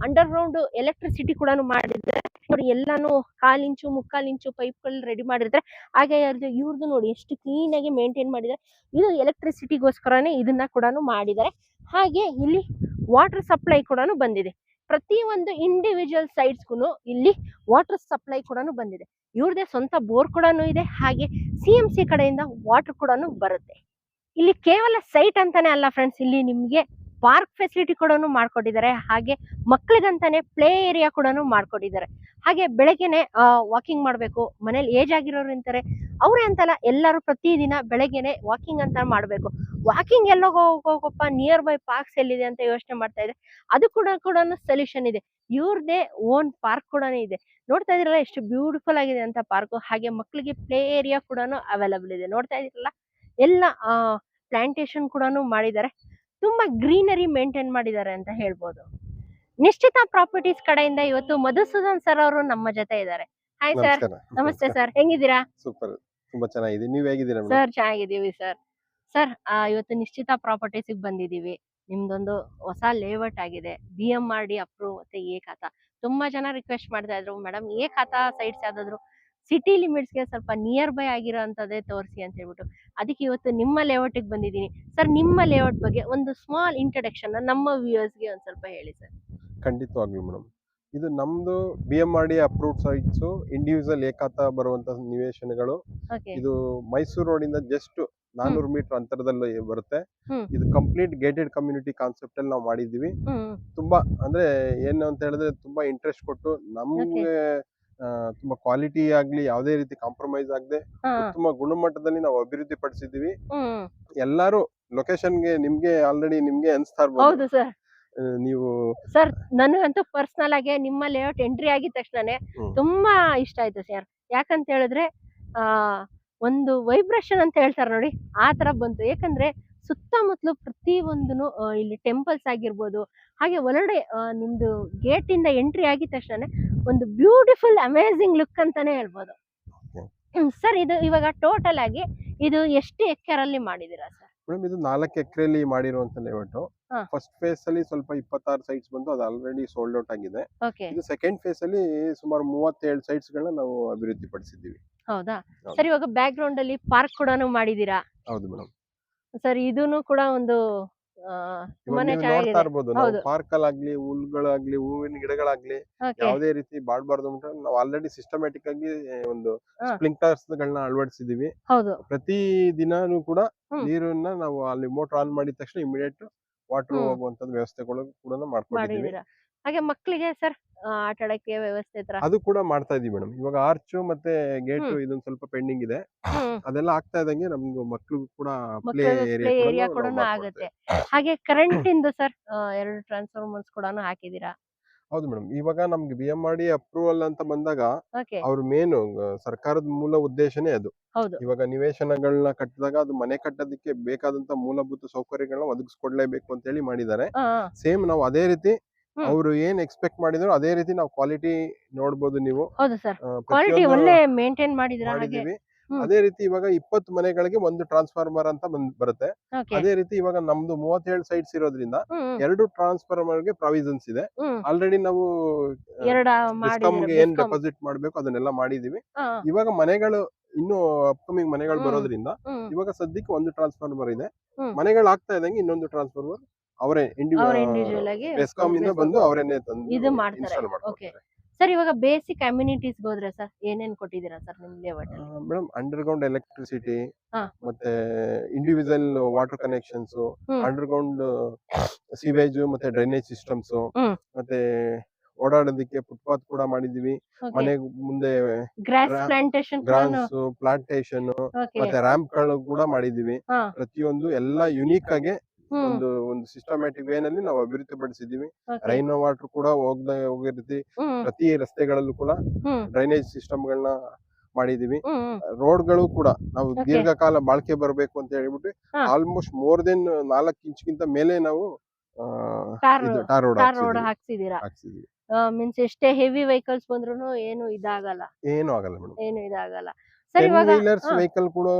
ಅಂಡರ್ ಗ್ರೌಂಡ್ ಎಲೆಕ್ಟ್ರಿಸಿಟಿ ಕೂಡ ಮಾಡಿದ್ದಾರೆ ನೋಡಿ. ಎಲ್ಲಾನು 1/4 ಇಂಚು 3/4 ಇಂಚು ಪೈಪ್ಗಳು ರೆಡಿ ಮಾಡಿರ್ತಾರೆ. ಹಾಗೆ ಇವ್ರದ್ದು ನೋಡಿ ಎಷ್ಟು ಕ್ಲೀನ್ ಆಗಿ ಮೇಂಟೈನ್ ಮಾಡಿದ್ದಾರೆ. ಇದು ಎಲೆಕ್ಟ್ರಿಸಿಟಿಗೋಸ್ಕರನೇ ಇದನ್ನ ಕೂಡ ಮಾಡಿದ್ದಾರೆ. ಹಾಗೆ ಇಲ್ಲಿ ವಾಟರ್ ಸಪ್ಲೈ ಕೂಡ ಬಂದಿದೆ. ಪ್ರತಿಯೊಂದು ಇಂಡಿವಿಜುವಲ್ ಸೈಡ್ಸ್ಗೂ ಇಲ್ಲಿ ವಾಟರ್ ಸಪ್ಲೈ ಕೂಡ ಬಂದಿದೆ. ಇವ್ರದೇ ಸ್ವಂತ ಬೋರ್ ಕೂಡ ಇದೆ. ಹಾಗೆ CMC ಕಡೆಯಿಂದ ವಾಟರ್ ಕೂಡ ಬರುತ್ತೆ. ಇಲ್ಲಿ ಕೇವಲ ಸೈಟ್ ಅಂತಾನೆ ಅಲ್ಲ ಫ್ರೆಂಡ್ಸ್, ಇಲ್ಲಿ ನಿಮ್ಗೆ ಪಾರ್ಕ್ ಫೆಸಿಲಿಟಿ ಕೂಡ ಮಾಡ್ಕೊಟ್ಟಿದ್ದಾರೆ. ಹಾಗೆ ಮಕ್ಕಳಿಗಂತಾನೆ ಪ್ಲೇ ಏರಿಯಾ ಕೂಡ ಮಾಡ್ಕೊಟ್ಟಿದ್ದಾರೆ. ಹಾಗೆ ಬೆಳಗ್ಗೆನೆ ವಾಕಿಂಗ್ ಮಾಡ್ಬೇಕು, ಮನೇಲಿ ಏಜ್ ಆಗಿರೋರು ಇರ್ತಾರೆ, ಅವ್ರೆ ಅಂತಲ್ಲ, ಎಲ್ಲರೂ ಪ್ರತಿದಿನ ಬೆಳಗ್ಗೆನೆ ವಾಕಿಂಗ್ ಅಂತ ಮಾಡ್ಬೇಕು. ವಾಕಿಂಗ್ ಎಲ್ಲ ಹೋಗಪ್ಪ, ನಿಯರ್ ಬೈ ಪಾರ್ಕ್ಸ್ ಎಲ್ಲಿದೆ ಅಂತ ಯೋಚನೆ ಮಾಡ್ತಾ ಇದೆ, ಅದು ಕೂಡ ಸೊಲ್ಯೂಷನ್ ಇದೆ. ಇವ್ರದೇ ಓನ್ ಪಾರ್ಕ್ ಕೂಡ ಇದೆ. ನೋಡ್ತಾ ಇದ್ರಲ್ಲ ಎಷ್ಟು ಬ್ಯೂಟಿಫುಲ್ ಆಗಿದೆ ಅಂತ ಪಾರ್ಕ್. ಹಾಗೆ ಮಕ್ಕಳಿಗೆ ಪ್ಲೇ ಏರಿಯಾ ಕೂಡ ಅವೈಲಬಲ್ ಇದೆ. ನೋಡ್ತಾ ಇದ್ರಲ್ಲ, ಎಲ್ಲ ಪ್ಲಾಂಟೇಶನ್ ಕೂಡ ಮಾಡಿದ್ದಾರೆ. ತುಂಬಾ ಗ್ರೀನರಿ ಮೇಂಟೈನ್ ಮಾಡಿದ್ದಾರೆ ಅಂತ ಹೇಳ್ಬೋದು. ನಿಶ್ಚಿತ ಪ್ರಾಪರ್ಟೀಸ್ ಕಡೆಯಿಂದ ಇವತ್ತು ಮಧುಸೂದನ್ ಸರ್ ಅವರು ನಮ್ಮ ಜೊತೆ ಇದ್ದಾರೆ. Hi sir. ನಮಸ್ಕಾರ. ನಮಸ್ತೆ ಸರ್, ಹೆಂಗಿದ್ದೀರಾ? ಸೂಪರ್. ತುಂಬಾ ಚೆನ್ನಾಗಿದೆ. ನೀವ್ ಹೇಗಿದ್ದೀರಾ ಮೇಡಮ್? ಸರ್ ಚೆನ್ನಾಗಿದ್ದೀವಿ ಸರ್. ಸರ್ ಇವತ್ತು ನಿಶ್ಚಿತ ಪ್ರಾಪರ್ಟೀಸಿಗೆ ಬಂದಿದ್ದೀವಿ. ನಿಮ್ದೊಂದು ಹೊಸ ಲೇಔಟ್ ಆಗಿದೆ. BMRD ಅಪ್ರೂವ್ ಮತ್ತೆ ಎ ಖಾತಾ. ತುಂಬಾ ಜನ ರಿಕ್ವೆಸ್ಟ್ ಮಾಡ್ತಾ ಇದ್ರು, ಮೇಡಮ್ ಎ ಖಾತಾ ಸೈಟ್ಸ್ ಯಾವ್ದಾದ್ರು ಸಿಟಿ ಲಿಮಿಟ್ಸ್ಗೆ ಸ್ವಲ್ಪ ನಿಯರ್ ಬೈ ಆಗಿರೋ ಅಂತದೇ ತೋರಿಸಿ ಅಂತ ಹೇಳ್ಬಿಟ್ಟು, ಅದಕ್ಕೆ ಇವತ್ತು ನಿಮ್ಮ ಲೇಔಟಿಗೆ ಬಂದಿದ್ದೀನಿ. ಸರ್ ನಿಮ್ಮ ಲೇಔಟ್ ಬಗ್ಗೆ ಒಂದು ಸ್ಮಾಲ್ ಇಂಟ್ರಡಕ್ಷನ್ ನಮ್ಮ ವ್ಯೂಯರ್ಸ್ಗೆ ಒಂದ್ ಸ್ವಲ್ಪ ಹೇಳಿ ಸರ್. ಖಂಡಿತವಾಗ್ಲೂ ಮೇಡಮ್. ಇದು ನಮ್ದು BMRD ಅಪ್ರೂವ್ಡ್ ಸೈಟ್ಸ್, ಇಂಡಿವಿಜುವಲ್ ಏಕಾತ ಬರುವಂತ ನಿವೇಶನಗಳು. ಓಕೆ. ಇದು ಮೈಸೂರು ರೋಡ್ ಇಂದ ಜಸ್ಟ್ 400 ಮೀಟರ್ ಅಂತರದಲ್ಲಿ ಬರುತ್ತೆ. ಹ್ಮ್. ಇದು ಕಂಪ್ಲೀಟ್ ಗೇಟೆಡ್ ಕಮ್ಯುನಿಟಿ ಕಾನ್ಸೆಪ್ಟ್ ಅಲ್ಲಿ ನಾವು ಮಾಡಿದೀವಿ. ಹ್ಮ್. ತುಂಬಾ ಅಂದ್ರೆ ಏನು ಅಂತ ಹೇಳಿದ್ರೆ ತುಂಬಾ ಇಂಟ್ರೆಸ್ಟ್ ಕೊಟ್ಟು ನಮ್ಗೆ ತುಂಬಾ ಕ್ವಾಲಿಟಿ ಆಗ್ಲಿ ಯಾವುದೇ ರೀತಿ ಕಾಂಪ್ರಮೈಸ್ ಆಗದೆ ಹಾ. ಉತ್ತಮ ಗುಣಮಟ್ಟದಲ್ಲಿ ನಾವು ಅಭಿವೃದ್ಧಿ ಪಡಿಸಿದೀವಿ. ಹ್ಮ್. ಎಲ್ಲಾರು ಲೊಕೇಶನ್ಗೆ ನಿಮ್ಗೆ ಆಲ್ರೆಡಿ ನಿಮ್ಗೆ ಅನ್ಸ್ತಾ ಇರ್ಬೋದು. ಹೌದು ಸರ್. ನೀವು ಸರ್ ನನಗಂತೂ ಪರ್ಸನಲ್ ಆಗಿ ನಿಮ್ಮ ಲೇಔಟ್ ಎಂಟ್ರಿ ಆಗಿದ ತಕ್ಷಣನೇ ತುಂಬಾ ಇಷ್ಟ ಆಯ್ತು ಸರ್. ಯಾಕಂತ ಹೇಳಿದ್ರೆ ಆ ಒಂದು ವೈಬ್ರೇಷನ್ ಅಂತ ಹೇಳ್ತಾರೆ ನೋಡಿ, ಆ ತರ ಬಂತು. ಯಾಕಂದ್ರೆ ಸುತ್ತಮುತ್ತಲು ಪ್ರತಿ ಒಂದನು ಇಲ್ಲಿ ಟೆಂಪಲ್ಸ್ ಆಗಿರ್ಬೋದು, ಹಾಗೆ ಒಳಗಡೆ ನಿಮ್ದು ಗೇಟ್ ಇಂದ ಎಂಟ್ರಿ ಆಗಿದ ತಕ್ಷಣ ಒಂದು ಬ್ಯೂಟಿಫುಲ್ ಅಮೇಝಿಂಗ್ ಲುಕ್ ಅಂತಾನೆ ಹೇಳ್ಬೋದು. ಸರ್ ಇದು ಇವಾಗ ಟೋಟಲ್ ಆಗಿ ಇದು ಎಷ್ಟು ಎಕರೆಲ್ಲಿ ಮಾಡಿದೀರಾ ಸರ್? ಮೇಡಮ್ ಇದು 4 ಎಕರೆಯಲ್ಲಿ ಮಾಡಿರುವಂತ ಲೇಔಟ್. ಹಾ. ಫಸ್ಟ್ ಫೇಸ್ ಅಲ್ಲಿ ಸ್ವಲ್ಪ 26 ಸೈಟ್ಸ್ ಬಂದು ಅದು ಆಲ್ರೆಡಿ ಸೋಲ್ಡ್ ಔಟ್ ಆಗಿದೆ. ಓಕೆ. ಇದು ಸೆಕೆಂಡ್ ಫೇಸ್ ಅಲ್ಲಿ ಸುಮಾರು 37 ಸೈಟ್ಸ್ ಗಳನ್ನ ನಾವು ಅಭಿವೃದ್ಧಿ ಪಡಿಸಿದ್ದೀವಿ. ಹೌದಾ ಹೌದು. ಸರ್, ಇವಾಗ ಬ್ಯಾಕ್ ಗ್ರೌಂಡ್ ಅಲ್ಲಿ ಪಾರ್ಕ್ ಕೂಡ ಮಾಡಿದೀರಾ ಹೌದು ಮೇಡಮ್. ಸರ್? ಇದೂನು ಕೂಡ ಒಂದು ಆ, ಇವಾಗ ತುಂಬಾನೇ ನೀವು ನೋಡ್ತಾ ಚೆನ್ನಾಗಿದೆ. ಇರ್ಬೋದು, ನಾವು ಹೌದು. ಪಾರ್ಕ್ ಅಲ್ಲಾಗ್ಲಿ, ಹುಲ್ಗಳಾಗ್ಲಿ, ಹೂವಿನ ಗಿಡಗಳಾಗ್ಲಿ ಓಕೆ. ಯಾವುದೇ ರೀತಿ ಬಾಡ್ಬಾರ್ದು ಅಂತ ನಾವು ಆಲ್ರೆಡಿ ಸಿಸ್ಟಮ್ಯಾಟಿಕ್ ಆಗಿ ಒಂದು ಹಾ. ಸ್ಪ್ರಿಂಕ್ಲರ್ಸ್ ಗಳನ್ನ ಅಳವಡಿಸಿದೀವಿ. ಹೌದು. ಪ್ರತಿ ದಿನಾನು ಕೂಡ ಹ್ಮ್. ನೀರನ್ನ ನಾವು ಅಲ್ಲಿ ಮೋಟರ್ ಆನ್ ಮಾಡಿದ ತಕ್ಷಣ ಇಮಿಡಿಯೇಟ್ ವಾಟರ್ ಹ್ಮ್. ಹೋಗುವಂತದ್ದು ವ್ಯವಸ್ಥೆಗಳು ಕೂಡ ಮಾಡ್ಕೊಂಡಿದೀವಿ. ಮಾಡಿದೀರಾ? ಹಾಗೆ ಮಕ್ಕಳಿಗೆ ಸರ್ ಆಟ ಆಡಕ್ಕೆ ವ್ಯವಸ್ಥೆ ತರ? ಅದು ಕೂಡ ಮಾಡ್ತಾ ಇದೀವಿ ಮೇಡಮ್. ಇವಾಗ ಆರ್ಚ್ ಮತ್ತೆ ಗೇಟ್ ಹ್ಮ್. ಇದೊಂದು ಸ್ವಲ್ಪ ಪೆಂಡಿಂಗ್ ಇದೆ. ಹ್ಮ್. ಅದೆಲ್ಲ ಆಗ್ತಾ ಇದ್ದಂಗೆ ನಮ್ಗೆ ಮಕ್ಳಿಗೂ ಕೂಡ ಪ್ಲೇ ಮಕ್ಕಳಿಗೆ ಪ್ಲೇ ಏರಿಯಾ ಏರಿಯಾ ಕೂಡ ಕೂಡ ಆಗುತ್ತೆ. ಹಾಗೆ ಕರೆಂಟ್ ಇಂದು ಸರ್ 2 ಟ್ರಾನ್ಸ್ಫಾರ್ಮರ್ಸ್ ಕೂಡ ಹಾಕಿದೀರಾ? ಹೌದು ಮೇಡಮ್. ಇವಾಗ ನಮ್ಗೆ BMRD ಅಪ್ರೂವಲ್ ಅಂತ ಬಂದಾಗ ಓಕೆ. ಅವ್ರ ಮೇನು ಸರ್ಕಾರದ ಮೂಲ ಉದ್ದೇಶನೇ ಅದು. ಹೌದು. ಇವಾಗ ನಿವೇಶನಗಳನ್ನ ಕಟ್ಟಿದಾಗ ಅದು ಮನೆ ಕಟ್ಟೋದಕ್ಕೆ ಬೇಕಾದಂತ ಮೂಲಭೂತ ಸೌಕರ್ಯಗಳನ್ನ ಒದಗಿಸ್ಕೊಡ್ಲೇಬೇಕು ಅಂತ ಹೇಳಿ ಮಾಡಿದ್ದಾರೆ. ಹಾ, ಹಾ. ಸೇಮ್ ನಾವು ಅದೇ ರೀತಿ ಹ್ಮ್. ಅವ್ರು ಏನ್ ಎಕ್ಸ್ಪೆಕ್ಟ್ ಮಾಡಿದ್ರು ಅದೇ ರೀತಿ ನಾವು ಕ್ವಾಲಿಟಿ ನೋಡ್ಬೋದು ನೀವು. ಹೌದು ಸರ್, ಕ್ವಾಲಿಟಿ ಪ್ರತಿಯೊಂದು ಒಳ್ಳೆ ಮೇಂಟೈನ್ ಮಾಡಿದಿರಾ ಹಾಗೆ. ಮಾಡಿದೀವಿ. ಹ್ಮ್. ಅದೇ ರೀತಿ ಇವಾಗ 20 ಮನೆಗಳಿಗೆ ಒಂದು ಟ್ರಾನ್ಸ್ಫಾರ್ಮರ್ ಅಂತ ಬರುತ್ತೆ. ಓಕೆ. ಅದೇ ರೀತಿ ಇವಾಗ ನಮ್ದು 37 ಸೈಟ್ಸ್ ಇರೋದ್ರಿಂದ ಹ್ಮ್. 2 ಟ್ರಾನ್ಸ್ಫಾರ್ಮರ್ ಗೆ ಪ್ರಾವಿಷನ್ಸ್ ಇದೆ. ಹ್ಮ್. ಆಲ್ರೆಡಿ ನಾವು ಎರಡ ಡಿಸ್ಕಾಮ್ಗೆ ಏನ್ ಮಾಡಿದಿರಾ? ಡೆಪಾಸಿಟ್ ಮಾಡ್ಬೇಕು ಅದನ್ನೆಲ್ಲ ಮಾಡಿದೀವಿ. ಹಾ. ಇವಾಗ ಮನೆಗಳು ಇನ್ನು ಅಪ್ಕಮಿಂಗ್ ಮನೆಗಳು ಹ್ಮ್. ಬರೋದ್ರಿಂದ ಹ್ಮ್. ಇವಾಗ ಸದ್ಯಕ್ಕೆ ಒಂದು ಟ್ರಾನ್ಸ್ಫಾರ್ಮರ್ ಇದೆ. ಹ್ಮ್. ಮನೆಗಳು ಆಗ್ತಾ ಇದ್ದಂಗೆ ಇನ್ನೊಂದು ಟ್ರಾನ್ಸ್ಫಾರ್ಮರ್ ಅವರೇ ಅವ್ರ ಇಂಡಿವಿಜುವಲ್ ಆಗಿ ಬೆಸ್ಕಾಂ ಇಂದ ಬಂದು ಅವರೇನೆ ತಂದು ಇದು ಮಾಡ್ತಾರೆ. Install okay. ಮಾಡ್ತಾರೆ. ಸರ್ ಇವಾಗ ಬೇಸಿಕ್ ಅಮ್ಯುನಿಟೀಸ್ ಹೋದ್ರೆ ಸರ್ ಏನೇನ್ ಕೊಟ್ಟಿದ್ದೀರಾ ಸರ್ ನಿಮ್ ಲೇಔಟ್ ಅಲ್ಲಿ? ಮೇಡಮ್ ಅಂಡರ್ಗ್ರೌಂಡ್ ಎಲೆಕ್ಟ್ರಿಸಿಟಿ, ಹಾ. ಮತ್ತೆ ಇಂಡಿವಿಜುವಲ್ ವಾಟರ್ ಕನೆಕ್ಷನ್ಸ್, ಹ್ಮ್. ಅಂಡರ್ಗ್ರೌಂಡ್ ಸಿವೇಜ್ ಮತ್ತೆ ಡ್ರೈನೇಜ್ ಸಿಸ್ಟಮ್ಸ್, ಹ್ಮ್. ಮತ್ತೆ ಓಡಾಡೋದಕ್ಕೆ ಫುಟ್ಪಾತ್ ಕೂಡ ಮಾಡಿದೀವಿ. ಮನೆ ಮುಂದೆ ಗ್ರಾಸ್ ಪ್ಲಾಂಟೇಶನ್ ಗ್ರಾನ್ಸ್, ಪ್ಲಾಂಟೇಶನ್ ಓಕೆ. ಮತ್ತೆ ರ್ಯಾಂಪ್ ಗಳು ಕೂಡ ಮಾಡಿದೀವಿ. ಹಾ. ಪ್ರತಿಯೊಂದು ಎಲ್ಲ ಯುನೀಕ್ ಆಗಿ ಹ್ಮ್. ಒಂದು ಸಿಸ್ಟಮ್ಯಾಟಿಕ್ ವೇ ನಲ್ಲಿ ನಾವು ಅಭಿವೃದ್ಧಿ ಪಡಿಸಿದೀವಿ. ಓಕೆ. ರೈನ್ ವಾಟರ್ ಕೂಡ ಹೋಗೋ ರೀತಿ ಹ್ಮ್. ಪ್ರತಿ ರಸ್ತೆಗಳಲ್ಲೂ ಕೂಡ ಹ್ಮ್. ಡ್ರೈನೇಜ್ ಸಿಸ್ಟಮ್ ಗಳನ್ನ ಮಾಡಿದೀವಿ. ಹ್ಮ್. ರೋಡ್ಗಳು ಕೂಡ ನಾವು Okay. ದೀರ್ಘಕಾಲ ಬಾಳ್ಕೆ ಬರಬೇಕು ಅಂತ ಹೇಳ್ಬಿಟ್ಟು ಹಾ. ಆಲ್ಮೋಸ್ಟ್ ಮೋರ್ ದೆನ್ 4 ಇಂಚ್ಗಿಂತ ಮೇಲೆ ನಾವು tar tar road tar road ಹಾಕ್ಸಿದೀರಾ? ಹಾಕ್ಸಿದೀವಿ. ಮೀನ್ಸ್ ಎಷ್ಟೇ ಹೆವಿ ವೆಹಿಕಲ್ಸ್ ಬಂದ್ರು ಏನು ಇದಾಗಲ್ಲ, ಏನು ಆಗಲ್ಲ ಮೇಡಮ್. ಏನು ಇದಾಗಲ್ಲ. ಸರ್ 10 ಇವಾಗ ವೀಲರ್ಸ್ ವೆಹಿಕಲ್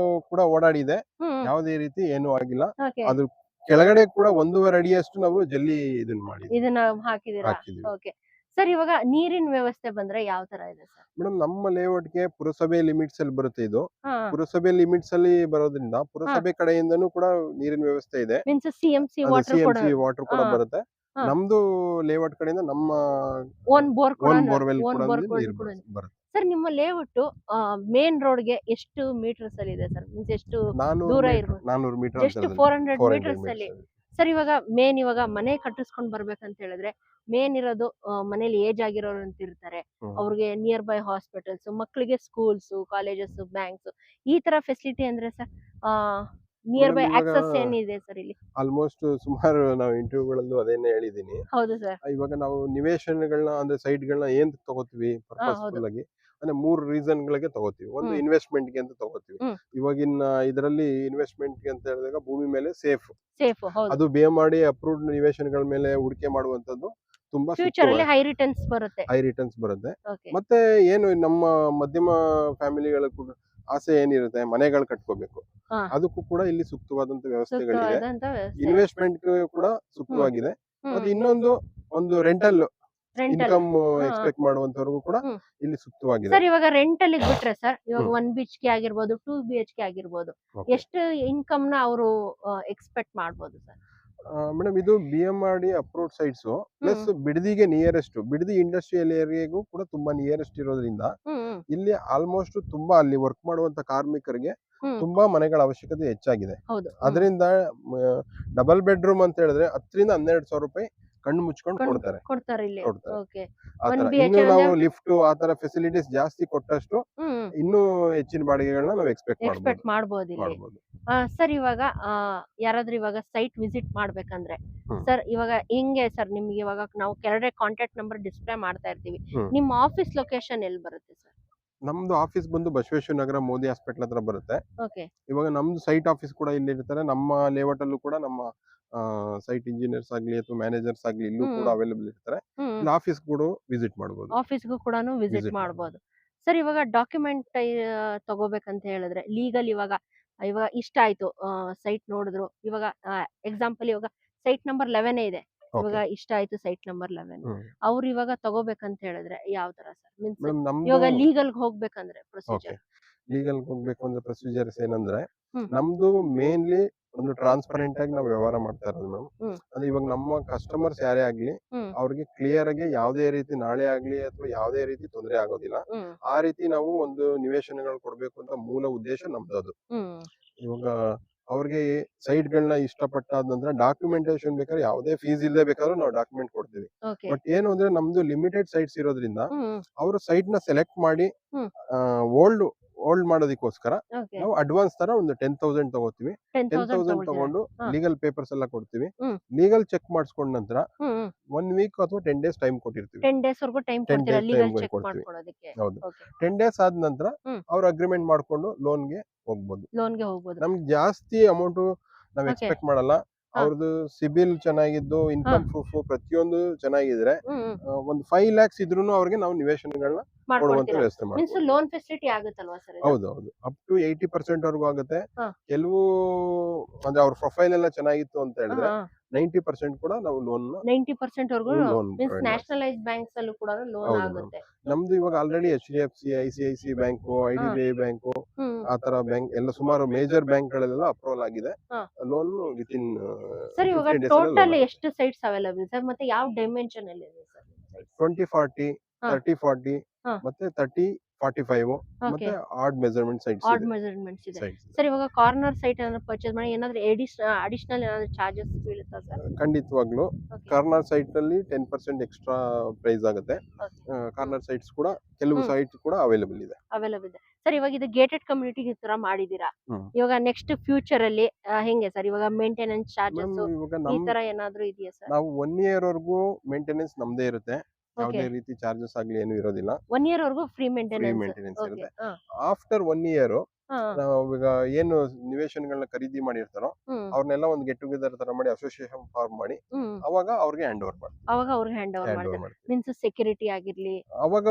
ಕೂಡ ಓಡಾಡಿದೆ. ಹ್ಮ್. ಯಾವುದೇ ರೀತಿ ಏನು ಆಗಿಲ್ಲ. ಓಕೆ. ಅದು ಕೆಳಗಡೆ ಕೂಡ 1.5 ಅಡಿಯಷ್ಟು ನಾವು ಜಲ್ಲಿ ಇದನ್ನ ಮಾಡಿದ್ವಿ, ಇದನ್ನ ಹಾಕಿದೀರಾ? ಹಾಕಿದೀವಿ. ಓಕೆ. ಸರ್ ಇವಾಗ ನೀರಿನ ವ್ಯವಸ್ಥೆ ಬಂದ್ರೆ ಯಾವ ತರ ಇದೆ ಸರ್? ಮೇಡಮ್ ನಮ್ಮ ಲೇಔಟ್ಗೆ ಪುರಸಭೆ ಲಿಮಿಟ್ಸ್ ಅಲ್ಲಿ ಬರುತ್ತೆ. ಇದು ಹಾ. ಪುರಸಭೆ ಲಿಮಿಟ್ಸ್ ಅಲ್ಲಿ ಬರೋದ್ರಿಂದ ಪುರಸಭೆ ಕಡೆಯಿಂದನೂ ಕೂಡ ನೀರಿನ ವ್ಯವಸ್ಥೆ ಇದೆ. ಮೀನ್ಸ್ CMC ವಾಟರ್ ಕೂಡ CMC ವಾಟರ್ ಕೂಡ ಹಾ. ಬರುತ್ತೆ. ಹಾ. ನಮ್ದು ಲೇಔಟ್ ಕಡೆಯಿಂದ ನಮ್ಮ ಓನ್ ಬೋರ್ ಕೂಡ ಓನ್ ಬೋರ್ವೆಲ್ ಓನ್ ಕೂಡ ಬೋರ್ ನೀರು ಕೂಡ ಬರುತ್ತೆ. ಸರ್ ನಿಮ್ಮ ಲೇಔಟ್ ಮೇನ್ ರೋಡ್ಗೆ ಎಷ್ಟು ಮೀಟರ್ಸ್ ಅಲ್ಲಿ ಇದೆ ಸರ್? ಮೀನ್ಸ್ ಎಷ್ಟು 400 ದೂರ ಮೀಟರ್ ಇರ್ಬೋದು? 400 ಮೀಟರ್ ಜಸ್ಟ್ 400 ಮೀಟರ್ಸ್ ಅಲ್ಲಿ. ಸರ್ ಇವಾಗ ಇವಾಗ ಮನೆ ಕಟ್ಟಿಸ್ಕೊಂಡ್ ಬರ್ಬೇಕಂತ ಹೇಳಿದ್ರೆ ಮೇನ್ ಇರೋದು ಮನೇಲಿ ಏಜ್ ಆಗಿರೋರು ಅಂತ ಇರ್ತಾರೆ, ಅವ್ರಿಗೆ ನಿಯರ್ ಬೈ ಹಾಸ್ಪಿಟಲ್ಸ್, ಮಕ್ಕಳಿಗೆ ಸ್ಕೂಲ್ಸ್, ಕಾಲೇಜಸ್, ಬ್ಯಾಂಕ್ಸ್, ಈ ತರ ಫೆಸಿಲಿಟಿ ಅಂದ್ರೆ ಸರ್ ನಿಯರ್ ಬೈ ಆಕ್ಸೆಸ್ ಏನಿದೆ ಸರ್ ಇಲ್ಲಿ? ಆಲ್ಮೋಸ್ಟ್ ಸುಮಾರು ನಾವು ಇಂಟರ್ವ್ಯೂಗಳಲ್ಲೂ ಅದೇನೇ ಹೇಳಿದೀನಿ. ಹೌದು ಸರ್. ಇವಾಗ ನಾವು ನಿವೇಶನಗಳನ್ನ ಅಂದ್ರೆ ಸೈಟ್ ಗಳನ್ನ ಏನ್ ತಗೋತೀವಿ ಪರ್ಪಸ್ಫುಲ್ ಆಗಿ ಅಂದ್ರೆ 3 ರೀಸನ್ ಗಳಿಗೆ ತಗೋತೀವಿ. ಒಂದು ಇನ್ವೆಸ್ಟ್ಮೆಂಟ್ ಗೆ ಅಂತ ತಗೋತೀವಿ. ಇವಾಗಿನ ಇದರಲ್ಲಿ ಇನ್ವೆಸ್ಟ್ಮೆಂಟ್ ಗೆ ಅಂತ ಹೇಳಿದಾಗ ಭೂಮಿ ಮೇಲೆ ಸೇಫ್. ಸೇಫ್. ಹೌದು. ಅದು BMRD ಅಪ್ರೂವ್ಡ್ ನಿವೇಶನಗಳ ಮೇಲೆ ಹೂಡಿಕೆ ಮಾಡುವಂತದ್ದು ತುಂಬಾ ಫ್ಯೂಚರ್ ಅಲ್ಲಿ ಹೈ ರಿಟರ್ನ್ಸ್ ಬರುತ್ತೆ. ಹೈ ರಿಟರ್ನ್ಸ್ ಬರುತ್ತೆ. ಓಕೆ. ಮತ್ತೆ ಏನು ನಮ್ಮ ಮಧ್ಯಮ ಫ್ಯಾಮಿಲಿಗಳ ಕೂಡ ಆಸೆ ಏನಿರುತ್ತೆ, ಮನೆಗಳು ಕಟ್ಕೋಬೇಕು, ಹಾ. ಅದಕ್ಕೂ ಕೂಡ ಇಲ್ಲಿ ಸೂಕ್ತವಾದಂತ ವ್ಯವಸ್ಥೆಗಳಿವೆ. ಸೂಕ್ತವಾದಂತ ವ್ಯವಸ್ಥೆ. ಇನ್ವೆಸ್ಟ್ಮೆಂಟ್ ಕೂಡ ಸೂಕ್ತವಾಗಿದೆ. ಮತ್ತೆ ಹ್ಮ್. ಇನ್ನೊಂದು ಒಂದು ರೆಂಟಲ್ ರೆಂಟಲ್. ಇನ್ಕಮ್ ಎಕ್ಸ್ಪೆಕ್ಟ್ ಮಾಡುವಂತವ್ರಿಗೂ ಕೂಡ ಹ್ಮ್. ಇಲ್ಲಿ ಸೂಕ್ತವಾಗಿದೆ. ಸರ್ ಇವಾಗ ರೆಂಟಲ್ ಬಿಟ್ರೆ ಸರ್, ಇವಾಗ ಹ್ಮ್. 1 BHK ಆಗಿರ್ಬೋದು, 2 BHK ಆಗಿರ್ಬೋದು, Okay. ಎಷ್ಟು ಇನ್ಕಮ್ ನ ಅವರು ಎಕ್ಸ್ಪೆಕ್ಟ್ ಮಾಡ್ಬೋದು ಸರ್? ಮೇಡಮ್ ಇದು BMRD ಅಪ್ರೂವ್ಡ್ ಸೈಟ್ಸ್ ಪ್ಲಸ್ ಬಿಡದಿಗೆ ನಿಯರೆಸ್ಟ್, ಬಿಡದಿ ಇಂಡಸ್ಟ್ರಿಯಲ್ ಏರಿಯಾಗೂ ಕೂಡ ತುಂಬಾ ನಿಯರೆಸ್ಟ್ ಇರೋದ್ರಿಂದ ಇಲ್ಲಿ ಆಲ್ಮೋಸ್ಟ್ ತುಂಬಾ ಅಲ್ಲಿ ವರ್ಕ್ ಮಾಡುವಂತ ಕಾರ್ಮಿಕರಿಗೆ ತುಂಬಾ ಮನೆಗಳ ಅವಶ್ಯಕತೆ ಹೆಚ್ಚಾಗಿದೆ. ಹೌದು. ಅದರಿಂದ ಡಬಲ್ ಬೆಡ್ರೂಮ್ ಅಂತ ಹೇಳಿದ್ರೆ 10 ರಿಂದ 12,000 ರೂಪಾಯಿ ಕಣ್ಣು ಮುಚ್ಕೊಂಡು ಕೊಡ್ತಾರೆ ಇಲ್ಲಿ. ಕೊಡ್ತಾರೆ. ಓಕೆ. ಆತರ 1 BHK ಇನ್ನು ನಾವು ಅಂದ್ರೆ ಲಿಫ್ಟ್ ಆತರ ಫೆಸಿಲಿಟೀಸ್ ಜಾಸ್ತಿ ಕೊಟ್ಟಷ್ಟು ಇನ್ನೂ ಹೆಚ್ಚಿನ ಬಾಡಿಗೆಗಳನ್ನ ನಾವು ಎಕ್ಸ್ಪೆಕ್ಟ್ ಮಾಡ್ಬೋದು ಇಲ್ಲಿ. ಸರ್ ಇವಾಗ ಯಾರಾದ್ರೂ ಇವಾಗ ಸೈಟ್ ವಿಸಿಟ್ ಮಾಡ್ಬೇಕಂದ್ರೆ ಸರ್ ಇವಾಗ ಹೆಂಗೆ ಸರ್, ನಿಮ್ಗೆ ಇವಾಗ ನಾವು ಕೆಳಗಡೆ ಕಾಂಟ್ಯಾಕ್ಟ್ ನಂಬರ್ ಡಿಸ್ಪ್ಲೇ ಮಾಡ್ತಾ ಇರ್ತೀವಿ, ನಿಮ್ಮ ಆಫೀಸ್ ಲೊಕೇಶನ್ ಎಲ್ಲಿ ಬರುತ್ತೆ ಸರ್? ನಮ್ದು ಆಫೀಸ್ ಬಂದು ಬಸವೇಶ್ವರ ನಗರ ಮೋದಿ ಹಾಸ್ಪಿಟಲ್ ಹತ್ರ ಬರುತ್ತೆ. ಓಕೆ. ಇವಾಗ ನಮ್ದು ಸೈಟ್ ಆಫೀಸ್ ಕೂಡ ಇಲ್ಲಿ ಇರ್ತಾರೆ. ನಮ್ಮ ಲೇಔಟ್ ಅಲ್ಲೂ ಕೂಡ ನಮ್ಮ ಸೈಟ್ ಇಂಜಿನಿಯರ್ಸ್ ಆಗ್ಲಿ ಅಥವಾ ಮ್ಯಾನೇಜರ್ಸ್ ಆಗ್ಲಿ ಇಲ್ಲೂ ಕೂಡ ಅವೈಲೇಬಲ್ ಇರ್ತಾರೆ. ಇಲ್ಲಿ ಆಫೀಸ್ ಕೂಡ ವಿಸಿಟ್ ಮಾಡಬಹುದು. ಆಫೀಸ್ಗೂ ಕೂಡ ವಿಸಿಟ್ ಮಾಡಬಹುದು. ಸರ್ ಇವಾಗ ಡಾಕ್ಯುಮೆಂಟ್ ತಗೋಬೇಕಂತ ಹೇಳಿದ್ರೆ ಲೀಗಲ್ ಇವಾಗ ಇಷ್ಟ ಆಯ್ತು, ಸೈಟ್ ನೋಡಿದ್ರು, ಇವಾಗ ಎಕ್ಸಾಂಪಲ್ ಇವಾಗ ಸೈಟ್ ನಂಬರ್ 11 ಇದೆ, ಇವಾಗ ಇಷ್ಟ ಆಯ್ತು ಸೈಟ್ ನಂಬರ್ 11, ಅವ್ರು ಇವಾಗ ತಗೋಬೇಕಂತ ಹೇಳಿದ್ರೆ ಯಾವ ತರ ಸರ್? ಮೀನ್ಸ್ ಇವಾಗ ಲೀಗಲ್ ಹೋಗ್ಬೇಕಂದ್ರೆ ಪ್ರೊಸೀಜರ್? ಲೀಗಲ್ ಹೋಗ್ಬೇಕು ಅಂದ್ರೆ ಪ್ರೊಸೀಜರ್ಸ್ ಏನಂದ್ರೆ ನಮ್ದು ಮೇನ್ಲಿ ಒಂದು ಟ್ರಾನ್ಸ್ಪರೆಂಟ್ ಆಗಿ ನಾವು ವ್ಯವಹಾರ ಮಾಡ್ತಾ ಇರೋದು ಮ್ಯಾಮ್. ಅಂದ್ರೆ ಇವಾಗ ನಮ್ಮ ಕಸ್ಟಮರ್ಸ್ ಯಾರೇ ಆಗ್ಲಿ ಅವ್ರಿಗೆ ಕ್ಲಿಯರ್ ಆಗಿ ಯಾವುದೇ ರೀತಿ ನಾಳೆ ಆಗ್ಲಿ ಅಥವಾ ಯಾವುದೇ ರೀತಿ ತೊಂದರೆ ಆಗೋದಿಲ್ಲ. ಆ ರೀತಿ ನಾವು ಒಂದು ನಿವೇಶನಗಳು ಕೊಡ್ಬೇಕು ಅಂತ ಮೂಲ ಉದ್ದೇಶ ನಮ್ದು ಅದು. ಇವಾಗ ಅವ್ರಿಗೆ ಸೈಟ್ ಗಳನ್ನ ಇಷ್ಟಪಟ್ಟಾದ ನಂತರ ಡಾಕ್ಯುಮೆಂಟೇಶನ್ ಬೇಕಾದ್ರೆ ಯಾವುದೇ ಫೀಸ್ ಇಲ್ಲದೆ ಬೇಕಾದ್ರೂ ನಾವು ಡಾಕ್ಯುಮೆಂಟ್ ಕೊಡ್ತೀವಿ. ಬಟ್ ಏನು ಅಂದ್ರೆ ನಮ್ದು ಲಿಮಿಟೆಡ್ ಸೈಟ್ಸ್ ಇರೋದ್ರಿಂದ ಅವರು ಸೈಟ್ ನ ಸೆಲೆಕ್ಟ್ ಮಾಡಿ ಓಲ್ಡ್ ಮಾಡೋದಕ್ಕೋಸ್ಕರ ನಾವು ಅಡ್ವಾನ್ಸ್ ತರ ಒಂದು 10,000 ತಗೋತೀವಿ. 10,000 ತಗೊಂಡು ಲೀಗಲ್ ಪೇಪರ್ಸ್ ಎಲ್ಲ ಕೊಡ್ತೀವಿ. ಲೀಗಲ್ ಚೆಕ್ ಮಾಡಿಸ್ಕೊಂಡ ನಂತರ 1 ವೀಕ್ ಅಥವಾ 10 days ಟೈಮ್ ಕೊಟ್ಟಿರ್ತೀವಿ. 10 days ವರೆಗೂ ಟೈಮ್ ಕೊಡ್ತೀರಾ ಲೀಗಲ್ ಚೆಕ್ ಮಾಡ್ಕೊಳ್ಳೋದಕ್ಕೆ? ಹೌದು. 10 days ಆದ ನಂತರ ಅವ್ರು ಅಗ್ರಿಮೆಂಟ್ ಮಾಡ್ಕೊಂಡು ಲೋನ್ಗೆ ಹೋಗ್ಬೋದು. ನಮ್ಗೆ ಜಾಸ್ತಿ ಅಮೌಂಟ್ ನಾವ್ ಎಕ್ಸ್ಪೆಕ್ಟ್ ಮಾಡಲ್ಲ. ಅವ್ರದ್ದು ಸಿಬಿಲ್ ಚೆನ್ನಾಗಿದ್ದು, ಇನ್ಕಮ್ ಪ್ರೂಫ್ ಪ್ರತಿಯೊಂದು ಚೆನ್ನಾಗಿದ್ರೆ ಒಂದು 5 lakhs ಇದ್ರೂ ಅವ್ರಿಗೆ ನಾವು ನಿವೇಶನಗಳನ್ನ ಕೊಡುವಂತ ವ್ಯವಸ್ಥೆ ಮಾಡ್ತೀವಿ. ಲೋನ್ ಫೆಸಿಲಿಟಿ ಆಗುತ್ತಲ್ವಾ ಸರ್? ಹೌದು, ಅಪ್ ಟು 80% ವರೆಗೂ ಆಗುತ್ತೆ. ಕೆಲವು ಅಂದ್ರೆ ಅವ್ರ ಪ್ರೊಫೈಲ್ ಎಲ್ಲ ಚೆನ್ನಾಗಿತ್ತು ಅಂತ ಹೇಳಿದ್ರೆ 90% ಕೂಡ ನಾವು ಲೋನ್ 90% ವರೆಗೂ ಮೀನ್ಸ್ ನ್ಯಾಷನಲೈಸ್ಡ್ ಬ್ಯಾಂಕ್ಸ್ ಅಲ್ಲೂ ಕೂಡ ಲೋನ್ ಆಗುತ್ತೆ. ನಮ್ದು ಇವಾಗ already HDFC, ICICI bank, IDBI bank, ಆತರ ಬ್ಯಾಂಕ್ ಎಲ್ಲ ಸುಮಾರು ಮೇಜರ್ ಬ್ಯಾಂಕ್ ಗಳೆಲ್ಲ ಅಪ್ರೂವಲ್ ಆಗಿದೆ. ಲೋನ್ ವಿತ್ ಇನ್ ಸರ್ ಇವಾಗ ಟೋಟಲ್ ಎಷ್ಟು ಸೈಟ್ಸ್ ಅವೈಲೇಬಲ್ ಸರ್, ಮತ್ತೆ ಯಾವ ಡೈಮೆನ್ಷನ್ ಅಲ್ಲಿ ಇದೆ ಸರ್? 20-40, 30-40 ಮತ್ತೆ 30-45 ಮತ್ತೆ ಆಡ್ ಮೆಜರ್ಮೆಂಟ್ ಸೈಟ್ಸ್ ಇದೆ. ಸರ್ ಇವಾಗ ಕಾರ್ನರ್ ಸೈಟ್ ಅನ್ನು ಪರ್ಚೇಸ್ ಮಾಡಿ ಏನಾದ್ರೂ ಅಡಿಷನಲ್ ಏನಾದ್ರೂ ಚಾರ್ಜಸ್ ಬೀಳುತ್ತಾ ಸರ್? ಖಂಡಿತವಾಗ್ಲೂ ಕಾರ್ನರ್ ಸೈಟ್ ಅಲ್ಲಿ 10% ಎಕ್ಸ್ಟ್ರಾ ಪ್ರೈಸ್ ಆಗುತ್ತೆ. ಕಾರ್ನರ್ ಸೈಟ್ಸ್ ಕೂಡ ಕೆಲವು ಸೈಟ್ ಕೂಡ ಅವೈಲೇಬಲ್ ಇದೆ. ಸರ್ ಇವಾಗ ಇದು ಗೇಟೆಡ್ ಕಮ್ಯುನಿಟಿ ಈ ತರ ಮಾಡಿದೀರಾ, ಇವಾಗ ನೆಕ್ಸ್ಟ್ ಫ್ಯೂಚರ್ ಅಲ್ಲಿ ಹೆಂಗೆ ಸರ್? ಇವಾಗ ಮೇಂಟೆನೆನ್ಸ್ ಚಾರ್ಜಸ್ ಈ ತರ ಏನಾದ್ರೂ ಇದೆಯಾ ಸರ್? ನಾವು 1 year ವರೆಗೂ ಮೇಂಟೆನೆನ್ಸ್ ನಮ್ದೇ ಇರುತ್ತೆ. ಯಾವುದೇ ರೀತಿ ಚಾರ್ಜಸ್ ಆಗ್ಲಿ ಏನು ಇರೋದಿಲ್ಲ. 1 year ವರೆಗೂ ಫ್ರೀ ಮೇಂಟೆನೆನ್ಸ್ ಇರುತ್ತೆ. ಆಫ್ಟರ್ 1 year ನಾವು ಈಗ ಏನು ನಿವೇಶನಗಳನ್ನ ಖರೀದಿ ಮಾಡಿರ್ತಾರೋ ಅವ್ರನ್ನೆಲ್ಲ ಒಂದು ಗೆಟ್ ಟುಗೆದರ್ ತರ ಮಾಡಿ ಅಸೋಸಿಯೇಷನ್ ಫಾರ್ಮ್ ಮಾಡಿ ಅವಾಗ ಅವ್ರಿಗೆ ಹ್ಯಾಂಡ್ ಓವರ್ ಮಾಡ್ತೀವಿ. ಮೀನ್ಸ್ ಸೆಕ್ಯೂರಿಟಿ ಆಗಿರ್ಲಿ ಅವಾಗ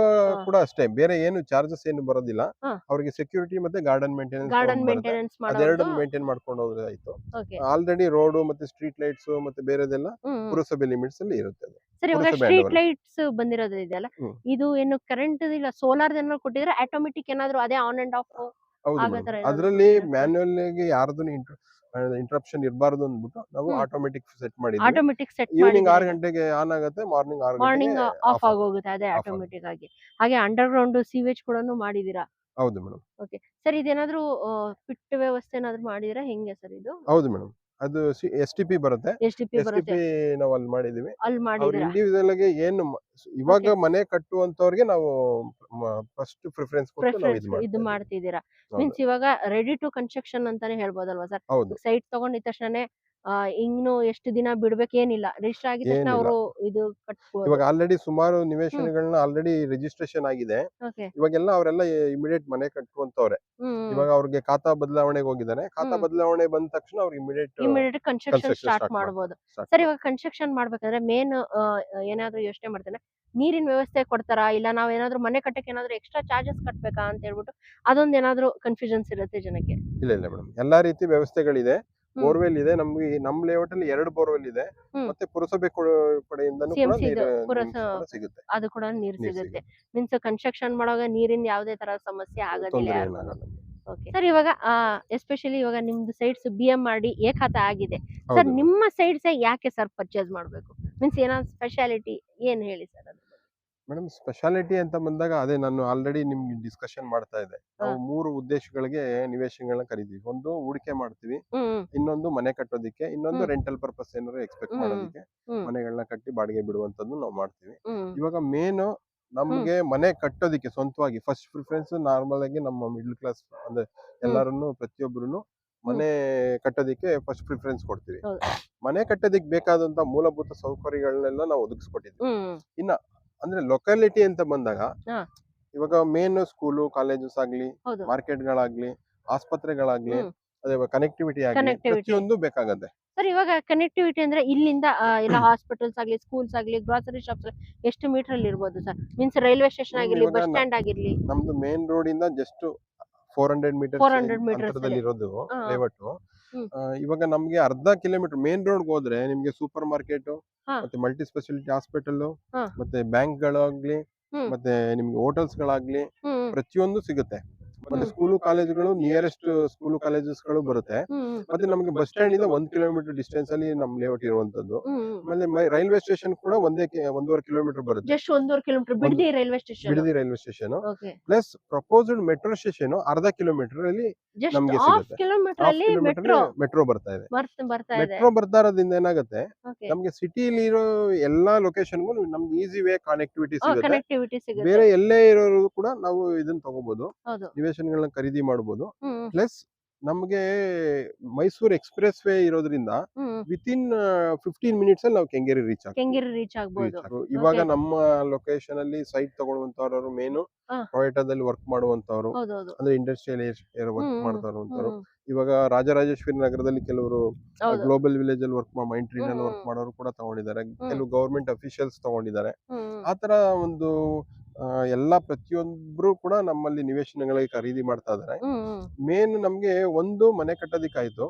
ಕೂಡ ಅಷ್ಟೇ, ಬೇರೆ ಏನು ಚಾರ್ಜಸ್ ಏನು ಬರೋದಿಲ್ಲ. ಅವ್ರಿಗೆ ಸೆಕ್ಯೂರಿಟಿ ಮತ್ತೆ ಗಾರ್ಡನ್ ಮೇಂಟೆನೆನ್ಸ್ ಅದೆರಡು ಮೇಂಟೈನ್ ಮಾಡ್ಕೊಂಡು ಹೋದ್ರೆ ಆಯ್ತು. ಆಲ್ರೆಡಿ ರೋಡ್ ಮತ್ತೆ ಸ್ಟ್ರೀಟ್ ಲೈಟ್ಸ್ ಮತ್ತೆ ಬೇರೆದೆಲ್ಲ ಪುರಸಭೆ ಲಿಮಿಟ್ಸ್ ಅಲ್ಲಿ ಇರುತ್ತೆ. ಸರ್ ಇವಾಗ ಸ್ಟ್ರೀಟ್ ಲೈಟ್ಸ್ ಬಂದಿರೋದು ಇದೆಯಲ್ಲ, ಇದು ಏನು ಕರೆಂಟ್ ಇಲ್ಲ ಸೋಲಾರ್ ಏನಾದ್ರು ಕೊಟ್ಟಿದ್ರೆ ಆಟೋಮೆಟಿಕ್ ಏನಾದ್ರು ಅದೇ ಆನ್ ಅಂಡ್ ಆಫ್? ಅದರಲ್ಲಿ ಮ್ಯಾನ್ಯುಯಲ್ ಆಗಿ ಯಾರ್ದು ಇಂಟರಪ್ಷನ್ ಇರಬಾರ್ದು ಅಂದ್ಬಿಟ್ಟು ನಾವು ಆಟೋಮೆಟಿಕ್ ಸೆಟ್ ಮಾಡಿದ್ವಿ. ಈವ್ನಿಂಗ್ 6 ಗಂಟೆಗೆ ಆನ್ ಆಗುತ್ತೆ, ಮಾರ್ನಿಂಗ್ ಆಫ್ ಆಗೋಗುತ್ತೆ ಅದೇ ಆಟೋಮೆಟಿಕ್ ಆಗಿ. ಹಾಗೆ ಅಂಡರ್ ಗ್ರೌಂಡ್ ಸೀವೇಜ್ ಕೂಡ ಮಾಡಿದೀರಾ? ಹೌದು ಮೇಡಮ್. ಓಕೆ ಸರ್, ಇದೇನಾದ್ರೂ ಪಿಟ್ ವ್ಯವಸ್ಥೆ ಏನಾದ್ರು ಮಾಡಿದೀರಾ ಹೆಂಗೆ ಸರ್ ಇದು? ಹೌದು ಮೇಡಮ್, ಅದು STP ಬರುತ್ತೆ. ನಾವು ಅಲ್ಲಿ ಮಾಡಿದೀವಿ. ಅವ್ರ ಇಂಡಿವಿಜುವಲ್ ಆಗಿ ಏನು ಇವಾಗ ಮನೆ ಕಟ್ಟುವಂತವ್ರಿಗೆ ನಾವು ಫಸ್ಟ್ ಪ್ರಿಫರೆನ್ಸ್ ಕೊಟ್ಟು ನಾವು ಇದು ಮಾಡ್ತಿದ್ದೀರಾ. ಮೀನ್ಸ್ ಇವಾಗ ರೆಡಿ ಟು ಕನ್ಸ್ಟ್ರಕ್ಷನ್ ಅಂತಾನೆ ಹೇಳ್ಬೋದಲ್ವಾ ಸರ್? ಸೈಟ್ ತಗೊಂಡಿದ ತಕ್ಷಣನೇ ಇನ್ನು ಎಷ್ಟು ದಿನ ಬಿಡ್ಬೇಕೇನಿಲ್ಲ, ರಿಜಿಸ್ಟರ್ ಆಗಿದ ತಕ್ಷಣ ಏನಿಲ್ಲ. ಅವರು ಇದು ಕಟ್ಬೋದು. ಇವಾಗ ಆಲ್ರೆಡಿ ಸುಮಾರು ನಿವೇಶನಗಳನ್ನ ಆಲ್ರೆಡಿ ರಿಜಿಸ್ಟ್ರೇಷನ್ ಆಗಿದೆ. ಓಕೆ. ಇವಾಗೆಲ್ಲ ಅವರೆಲ್ಲ ಇಮಿಡಿಯೇಟ್ ಮನೆ ಕಟ್ಟುವಂತವ್ರೆ. ಇವಾಗ ಅವ್ರಿಗೆ ಖಾತಾ ಬದಲಾವಣೆಗೆ ಹೋಗಿದ್ದಾನೆ. ಖಾತಾ ಬದಲಾವಣೆ ಬಂದ ತಕ್ಷಣ ಅವ್ರಿಗೆ ಇಮಿಡಿಯೇಟ್ ಕನ್ಸ್ಟ್ರಕ್ಷನ್ ಸ್ಟಾರ್ಟ್ ಮಾಡ್ಬೋದು. ಸರ್, ಇವಾಗ ಕನ್ಸ್ಟ್ರಕ್ಷನ್ ಮಾಡ್ಬೇಕಂದ್ರೆ ಮೇನ್ ಏನಾದ್ರು ಯೋಚನೆ ಮಾಡ್ತೇನೆ, ನೀರಿನ ವ್ಯವಸ್ಥೆ ಕೊಡ್ತಾರಾ, ಇಲ್ಲ ನಾವ್ ಏನಾದ್ರು ಮನೆ ಕಟ್ಟಕ್ಕೆ ಏನಾದ್ರು ಎಕ್ಸ್ಟ್ರಾ ಚಾರ್ಜಸ್ ಕಟ್ಬೇಕಾ ಅಂತ ಹೇಳ್ಬಿಟ್ಟು ಅದೊಂದ್ ಏನಾದ್ರು ಕನ್ಫ್ಯೂಷನ್ಸ್ ಇರುತ್ತೆ ಜನಕ್ಕೆ. ಇಲ್ಲ ಮೇಡಮ್, ಎಲ್ಲಾ ರೀತಿ ವ್ಯವಸ್ಥೆಗಳಿದೆ. ಬೋರ್ವೆಲ್ ಇದೆ. ನಮ್ಗೆ ನಮ್ ಲೇಔಟ್ ಅಲ್ಲಿ 2 ಬೋರ್ವೆಲ್ ಇದೆ. ಮತ್ತೆ ಪುರಸಭೆ ಕಡೆಯಿಂದನೂ ಕೂಡ CMC ಇದು ನೀರು ಸಿಗುತ್ತೆ. ಅದು ಕೂಡ ನೀರು ಸಿಗುತ್ತೆ. ಮೀನ್ಸ್ ಕನ್ಸ್ಟ್ರಕ್ಷನ್ ಮಾಡುವಾಗ ನೀರಿನ ಯಾವುದೇ ತರ ಸಮಸ್ಯೆ ಆಗೋದಿಲ್ಲ ತೊಂದ್ರೆ ಯಾರಿಗೂ. ಏನಾಗಲ್ಲ. ಓಕೆ ಸರ್, ಇವಾಗ ಎಸ್ಪೆಷಲಿ ಇವಾಗ ನಿಮ್ದು ಸೈಟ್ಸ್ BM ಏಕಾತ ಆಗಿದೆ ಸರ್. ಹೌದು. ನಿಮ್ಮ ಸೈಟ್ಸ್ ಯಾಕೆ ಸರ್ ಪರ್ಚೇಸ್ ಮಾಡ್ಬೇಕು? ಮೀನ್ಸ್ ಏನಾದ್ರು ಸ್ಪೆಷಾಲಿಟಿ ಏನ್ ಹೇಳಿ ಸರ್ ಅದು? ಮೇಡಮ್, ಸ್ಪೆಷಾಲಿಟಿ ಅಂತ ಬಂದಾಗ ಅದೇ ನಾನು ಆಲ್ರೆಡಿ ನಿಮ್ಗೆ ಡಿಸ್ಕಷನ್ ಮಾಡ್ತಾ ಇದ್ದೆ. ನಾವು 3 ಉದ್ದೇಶಗಳಿಗೆ ನಿವೇಶನಗಳನ್ನ ಖರೀದಿವಿ. ಒಂದು ಹೂಡಿಕೆ ಮಾಡ್ತೀವಿ, ಇನ್ನೊಂದು ಮನೆ ಕಟ್ಟೋದಿಕ್ಕೆ, ಇನ್ನೊಂದು ರೆಂಟಲ್ ಪರ್ಪಸ್ ಏನಾದ್ರು ಎಕ್ಸ್ಪೆಕ್ಟ್ ಮಾಡೋದಿಕ್ಕೆ ಮನೆಗಳನ್ನ ಕಟ್ಟಿ ಬಾಡಿಗೆ ಬಿಡುವಂತದ್ದು ನಾವು ಮಾಡ್ತೀವಿ. ಇವಾಗ ಮೇನ್ ನಮ್ಗೆ ಮನೆ ಕಟ್ಟೋದಿಕ್ಕೆ ಸ್ವಂತವಾಗಿ ಫಸ್ಟ್ ಪ್ರಿಫರೆನ್ಸ್ ನಾರ್ಮಲ್ ಆಗಿ ನಮ್ಮ ಮಿಡ್ಲ್ ಕ್ಲಾಸ್ ಅಂದ್ರೆ ಎಲ್ಲಾರನ್ನು ಪ್ರತಿಯೊಬ್ಬರು ಮನೆ ಕಟ್ಟೋದಿಕ್ಕೆ ಫಸ್ಟ್ ಪ್ರಿಫರೆನ್ಸ್ ಕೊಡ್ತೀವಿ. ಮನೆ ಕಟ್ಟೋದಿಕ್ಕೆ ಬೇಕಾದಂತ ಮೂಲಭೂತ ಸೌಕರ್ಯಗಳನ್ನೆಲ್ಲ ನಾವು ಒದಗಿಸ್ಕೊಟ್ಟಿದ್ವಿ. ಇನ್ನ ಅಂದ್ರೆ ಲೊಕ್ಯಾಲಿಟಿ ಅಂತ ಬಂದಾಗ ಇವಾಗ ಮೇನ್ ಸ್ಕೂಲು ಕಾಲೇಜಸ್ ಆಗ್ಲಿ, ಮಾರ್ಕೆಟ್ಗಳಾಗ್ಲಿ, ಆಸ್ಪತ್ರೆಗಳಾಗ್ಲಿ, ಅದೇ ಕನೆಕ್ಟಿವಿಟಿ ಆಗ್ಲಿ, ಪ್ರತಿಯೊಂದು ಬೇಕಾಗತ್ತೆ. ಸರ್, ಇವಾಗ ಕನೆಕ್ಟಿವಿಟಿ ಅಂದ್ರೆ ಇಲ್ಲಿಂದ ಎಲ್ಲ ಹಾಸ್ಪಿಟಲ್ಸ್ ಆಗ್ಲಿ, ಸ್ಕೂಲ್ಸ್ ಆಗ್ಲಿ, ಗ್ರಾಸರಿ ಶಾಪ್ಸ್ ಎಷ್ಟು ಮೀಟರ್ ಅಲ್ಲಿ ಇರ್ಬೋದು ಸರ್? ಮೀನ್ಸ್ ರೈಲ್ವೆ ಸ್ಟೇಷನ್ ಆಗಿರ್ಲಿ, ಬಸ್ ಸ್ಟ್ಯಾಂಡ್ ಆಗಿರ್ಲಿ. ನಮ್ದು ಮೇನ್ ರೋಡ್ ಇಂದ ಜಸ್ಟ್ 400 ಮೀಟರ್ ಇರೋದು ಲೇಔಟ್. ಇವಾಗ ನಮ್ಗೆ ಅರ್ಧ ಕಿಲೋಮೀಟರ್ ಮೇನ್ ರೋಡ್ ಹೋದ್ರೆ ನಿಮ್ಗೆ ಸೂಪರ್ ಮಾರ್ಕೆಟ್, ಮತ್ತೆ ಮಲ್ಟಿ ಸ್ಪೆಷಾಲಿಟಿ ಹಾಸ್ಪಿಟಲ್, ಮತ್ತೆ ಬ್ಯಾಂಕ್ ಗಳಾಗ್ಲಿ, ಮತ್ತೆ ನಿಮ್ಗೆ ಹೋಟೆಲ್ಸ್ ಗಳಾಗ್ಲಿ ಪ್ರತಿಯೊಂದು ಸಿಗುತ್ತೆ. ಮತ್ತೆ ಸ್ಕೂಲು ಕಾಲೇಜುಗಳು ನಿಯರೆಸ್ಟ್ ಸ್ಕೂಲು ಕಾಲೇಜಸ್ ಗಳು ಬರುತ್ತೆ. ಮತ್ತೆ ನಮಗೆ ಬಸ್ ಸ್ಟ್ಯಾಂಡ್ ಇಂದ 1 ಕಿಲೋಮೀಟರ್ ಡಿಸ್ಟೆನ್ಸ್ ಅಲ್ಲಿ ನಮ್ ಲೇಔಟ್ ಇರುವಂತದ್ದು. ಆಮೇಲೆ ರೈಲ್ವೆ ಸ್ಟೇಷನ್ ಕೂಡ 1.5 ಕಿಲೋಮೀಟರ್ ಬರುತ್ತೆ. Just 1.5 kilometre Bidadi railway station. Plus proposed metro station ಅರ್ಧ ಕಿಲೋಮೀಟರ್ ಅಲ್ಲಿ ನಮ್ಗೆ ಸಿಗುತ್ತೆ. ಮೆಟ್ರೋ ಬರ್ತಾ ಇದೆ. ಮೆಟ್ರೋ ಬರ್ತಾ ಇರೋದ್ರಿಂದ ಏನಾಗುತ್ತೆ, ನಮ್ಗೆ ಸಿಟಿಲಿ ಇರೋ ಎಲ್ಲಾ ಲೊಕೇಶನ್ಗೂ ನಮ್ಗೆ ಈಸಿ ವೇ ಕನೆಕ್ಟಿವಿಟಿ ಸಿಗುತ್ತೆ. ಬೇರೆ ಎಲ್ಲೇ ಇರೋರು ಕೂಡ ನಾವು ಇದನ್ನ ತಗೋಬಹುದು, ನಿವೇಶನಗಳನ್ನ ಖರೀದಿ ಮಾಡಬಹುದು. ಪ್ಲಸ್ ನಮ್ಗೆ ಮೈಸೂರು ಎಕ್ಸ್ಪ್ರೆಸ್ ವೇ ಇರೋದ್ರಿಂದ ವಿತಿನ್ 15 ಮಿನಿಟ್ಸ್ ಅಲ್ಲಿ ನಾವು ಕೆಂಗೇರಿ ರೀಚ್ ಆಗ್ಬೋದು. ಇವಾಗ ನಮ್ಮ ಲೊಕೇಶನ್ ಅಲ್ಲಿ ಸೈಟ್ ತಗೊಳ್ಳುವಂತವ್ರು ಮೇನು ಟೊಯೋಟಾದಲ್ಲಿ ವರ್ಕ್ ಮಾಡುವಂತವ್ರು, ಅಂದ್ರೆ ಇಂಡಸ್ಟ್ರಿಯಲ್ ವರ್ಕ್ ಮಾಡ್ತಾರಂತವ್ರು. ಇವಾಗ ರಾಜರಾಜೇಶ್ವರಿ ನಗರದಲ್ಲಿ ಕೆಲವರು ಗ್ಲೋಬಲ್ ವಿಲೇಜ್ ಅಲ್ಲಿ ಮೈಂಡ್ ಟ್ರೀ ನಲ್ಲಿ ವರ್ಕ್ ಮಾಡೋರು ಕೂಡ ತಗೊಂಡಿದ್ದಾರೆ. ಕೆಲವು ಗವರ್ಮೆಂಟ್ ಅಫಿಷಿಯಲ್ಸ್ ತಗೊಂಡಿದ್ದಾರೆ. ಆತರ ಒಂದು ಎಲ್ಲಾ ಪ್ರತಿಯೊಬ್ರು ಕೂಡ ನಮ್ಮಲ್ಲಿ ನಿವೇಶನಗಳಿಗೆ ಖರೀದಿ ಮಾಡ್ತಾ ಇದಾರೆ. ಮೇನ್ ನಮ್ಗೆ ಒಂದು ಮನೆ ಕಟ್ಟೋದಿಕ್ಕಾಯ್ತು,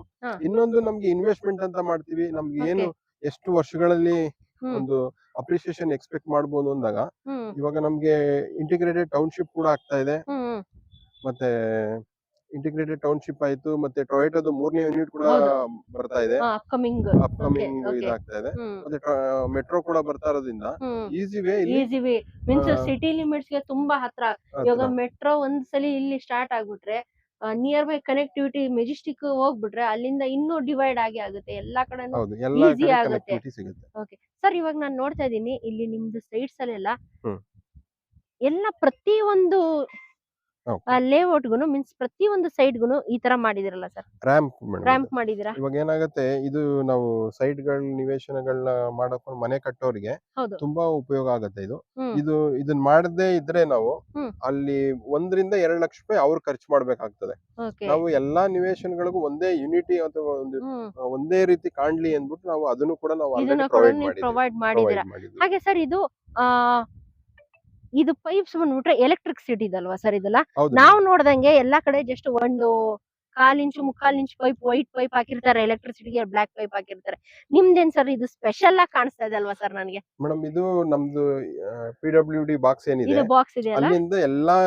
ಇನ್ನೊಂದು ನಮ್ಗೆ ಇನ್ವೆಸ್ಟ್ಮೆಂಟ್ ಅಂತ ಮಾಡ್ತೀವಿ. ನಮ್ಗೆ ಏನು ಎಷ್ಟು ವರ್ಷಗಳಲ್ಲಿ ಒಂದು ಅಪ್ರಿಸಿಯೇಷನ್ ಎಕ್ಸ್ಪೆಕ್ಟ್ ಮಾಡ್ಬೋದು ಅಂದಾಗ ಇವಾಗ ನಮ್ಗೆ ಇಂಟಿಗ್ರೇಟೆಡ್ ಟೌನ್ಶಿಪ್ ಕೂಡ ಆಗ್ತಾ ಇದೆ. ಮತ್ತೆ ಇಂಟಿಗ್ರೇಟೆಡ್ ಟೌನ್ಶಿಪ್ ಆಯ್ತು, ಮತ್ತೆ ಟೊಯೋಟಾದ 3ನೇ ಯೂನಿಟ್ ಕೂಡ ಬರ್ತಾ ಇದೆ, ಅಪ್ಕಮಿಂಗ್ ಇದಾಗ್ತಾ ಇದೆ. ಮತ್ತೆ ಮೆಟ್ರೋ ಕೂಡ ಬರ್ತಾ ಇರೋದ್ರಿಂದ easy way means city limits ಗೆ ತುಂಬಾ ಹತ್ರ. ಇವಾಗ ಮೆಟ್ರೋ ಒಂದ್ಸಲಿ ಇಲ್ಲಿ ಸ್ಟಾರ್ಟ್ ಆಗ್ಬಿಟ್ರೆ ನಿಯರ್ ಬೈ ಕನೆಕ್ಟಿವಿಟಿ ಮೆಜೆಸ್ಟಿಕ್ ಹೋಗ್ಬಿಟ್ರೆ ಅಲ್ಲಿಂದ ಇನ್ನೂ ಡಿವೈಡ್ ಆಗುತ್ತೆ, ಎಲ್ಲಾ ಕಡೆ ಈಸಿ ಆಗುತ್ತೆ. ಓಕೆ ಸರ್, ಇವಾಗ ನಾನು ನೋಡ್ತಾ ಇದೀನಿ ಇಲ್ಲಿ ನಿಮ್ದು ಸೈಟ್ಸ್ ಅಲ್ಲೆಲ್ಲ ಎಲ್ಲ ಪ್ರತಿಯೊಂದು ಲೇಔಟ್ಗುನು ಮೀನ್ಸ್ ಪ್ರತಿಯೊಂದು ಸೈಟ್ಗುನು ಈ ತರ ಮಾಡಿದಿರಲ್ಲ ಸರ್? ರ್ಯಾಂಪ್ ಮಾಡಿದಿರಾ? ಇವಾಗ ಏನಾಗುತ್ತೆ, ಇದು ನಾವು ಸೈಟ್ ಗಳ ನಿವೇಶನಗಳನ್ನ ಮಾಡಕೊಂಡು ಮನೆ ಕಟ್ಟೋರಿಗೆ ತುಂಬಾ ಉಪಯೋಗ ಆಗುತ್ತೆ. ಇದನ್ನ ಮಾಡದೇ ಇದ್ರೆ ನಾವು ಅಲ್ಲಿ 1 ರಿಂದ 2 ಲಕ್ಷ ರೂಪಾಯಿ ಅವ್ರು ಖರ್ಚು ಮಾಡ್ಬೇಕಾಗ್ತದೆ. ನಾವು ಎಲ್ಲಾ ನಿವೇಶನಗಳಿಗೂ ಒಂದೇ ಯೂನಿಟಿ ಅಥವಾ ಒಂದೇ ರೀತಿ ಕಾಣ್ಲಿ ಅಂದ್ಬಿಟ್ಟು ನಾವು ಅದನ್ನು ಕೂಡ ನಾವು ಪ್ರೊವೈಡ್ ಮಾಡಿದಿರಾ. ಹಾಗೆ ಸರ್, ಇದು ಪೈಪ್ಸ್ ಬಂದ್ಬಿಟ್ರೆ ಎಲೆಕ್ಟ್ರಿಸಿಟಿ ಇದಲ್ವಾ ಸರ್? ಇದೆಲ್ಲ ನಾವು ನೋಡ್ದಂಗೆ ಎಲ್ಲಾ ಕಡೆ ಜಸ್ಟ್ 1/4 ಇಂಚು 3/4 ಇಂಚ್ ಪೈಪ್, ವೈಟ್ ಪೈಪ್ ಹಾಕಿರ್ತಾರೆ, ಎಲೆಕ್ಟ್ರಿಸಿಟಿಗೆ ಬ್ಲಾಕ್ ಪೈಪ್ ಹಾಕಿರ್ತಾರೆ. ನಿಮ್ದೇನ್ ಸರ್ ಇದು ಸ್ಪೆಷಲ್ ಆಗಿ ಕಾಣಿಸ್ತಾ ಇದೆ ಅಲ್ವಾ ಸರ್ ನನಗೆ? ಮೇಡಮ್, ಇದು ನಮ್ದು PWD ಬಾಕ್ಸ್ ಏನಿದೆ ಅಲ್ಲಿಂದ ಎಲ್ಲಾ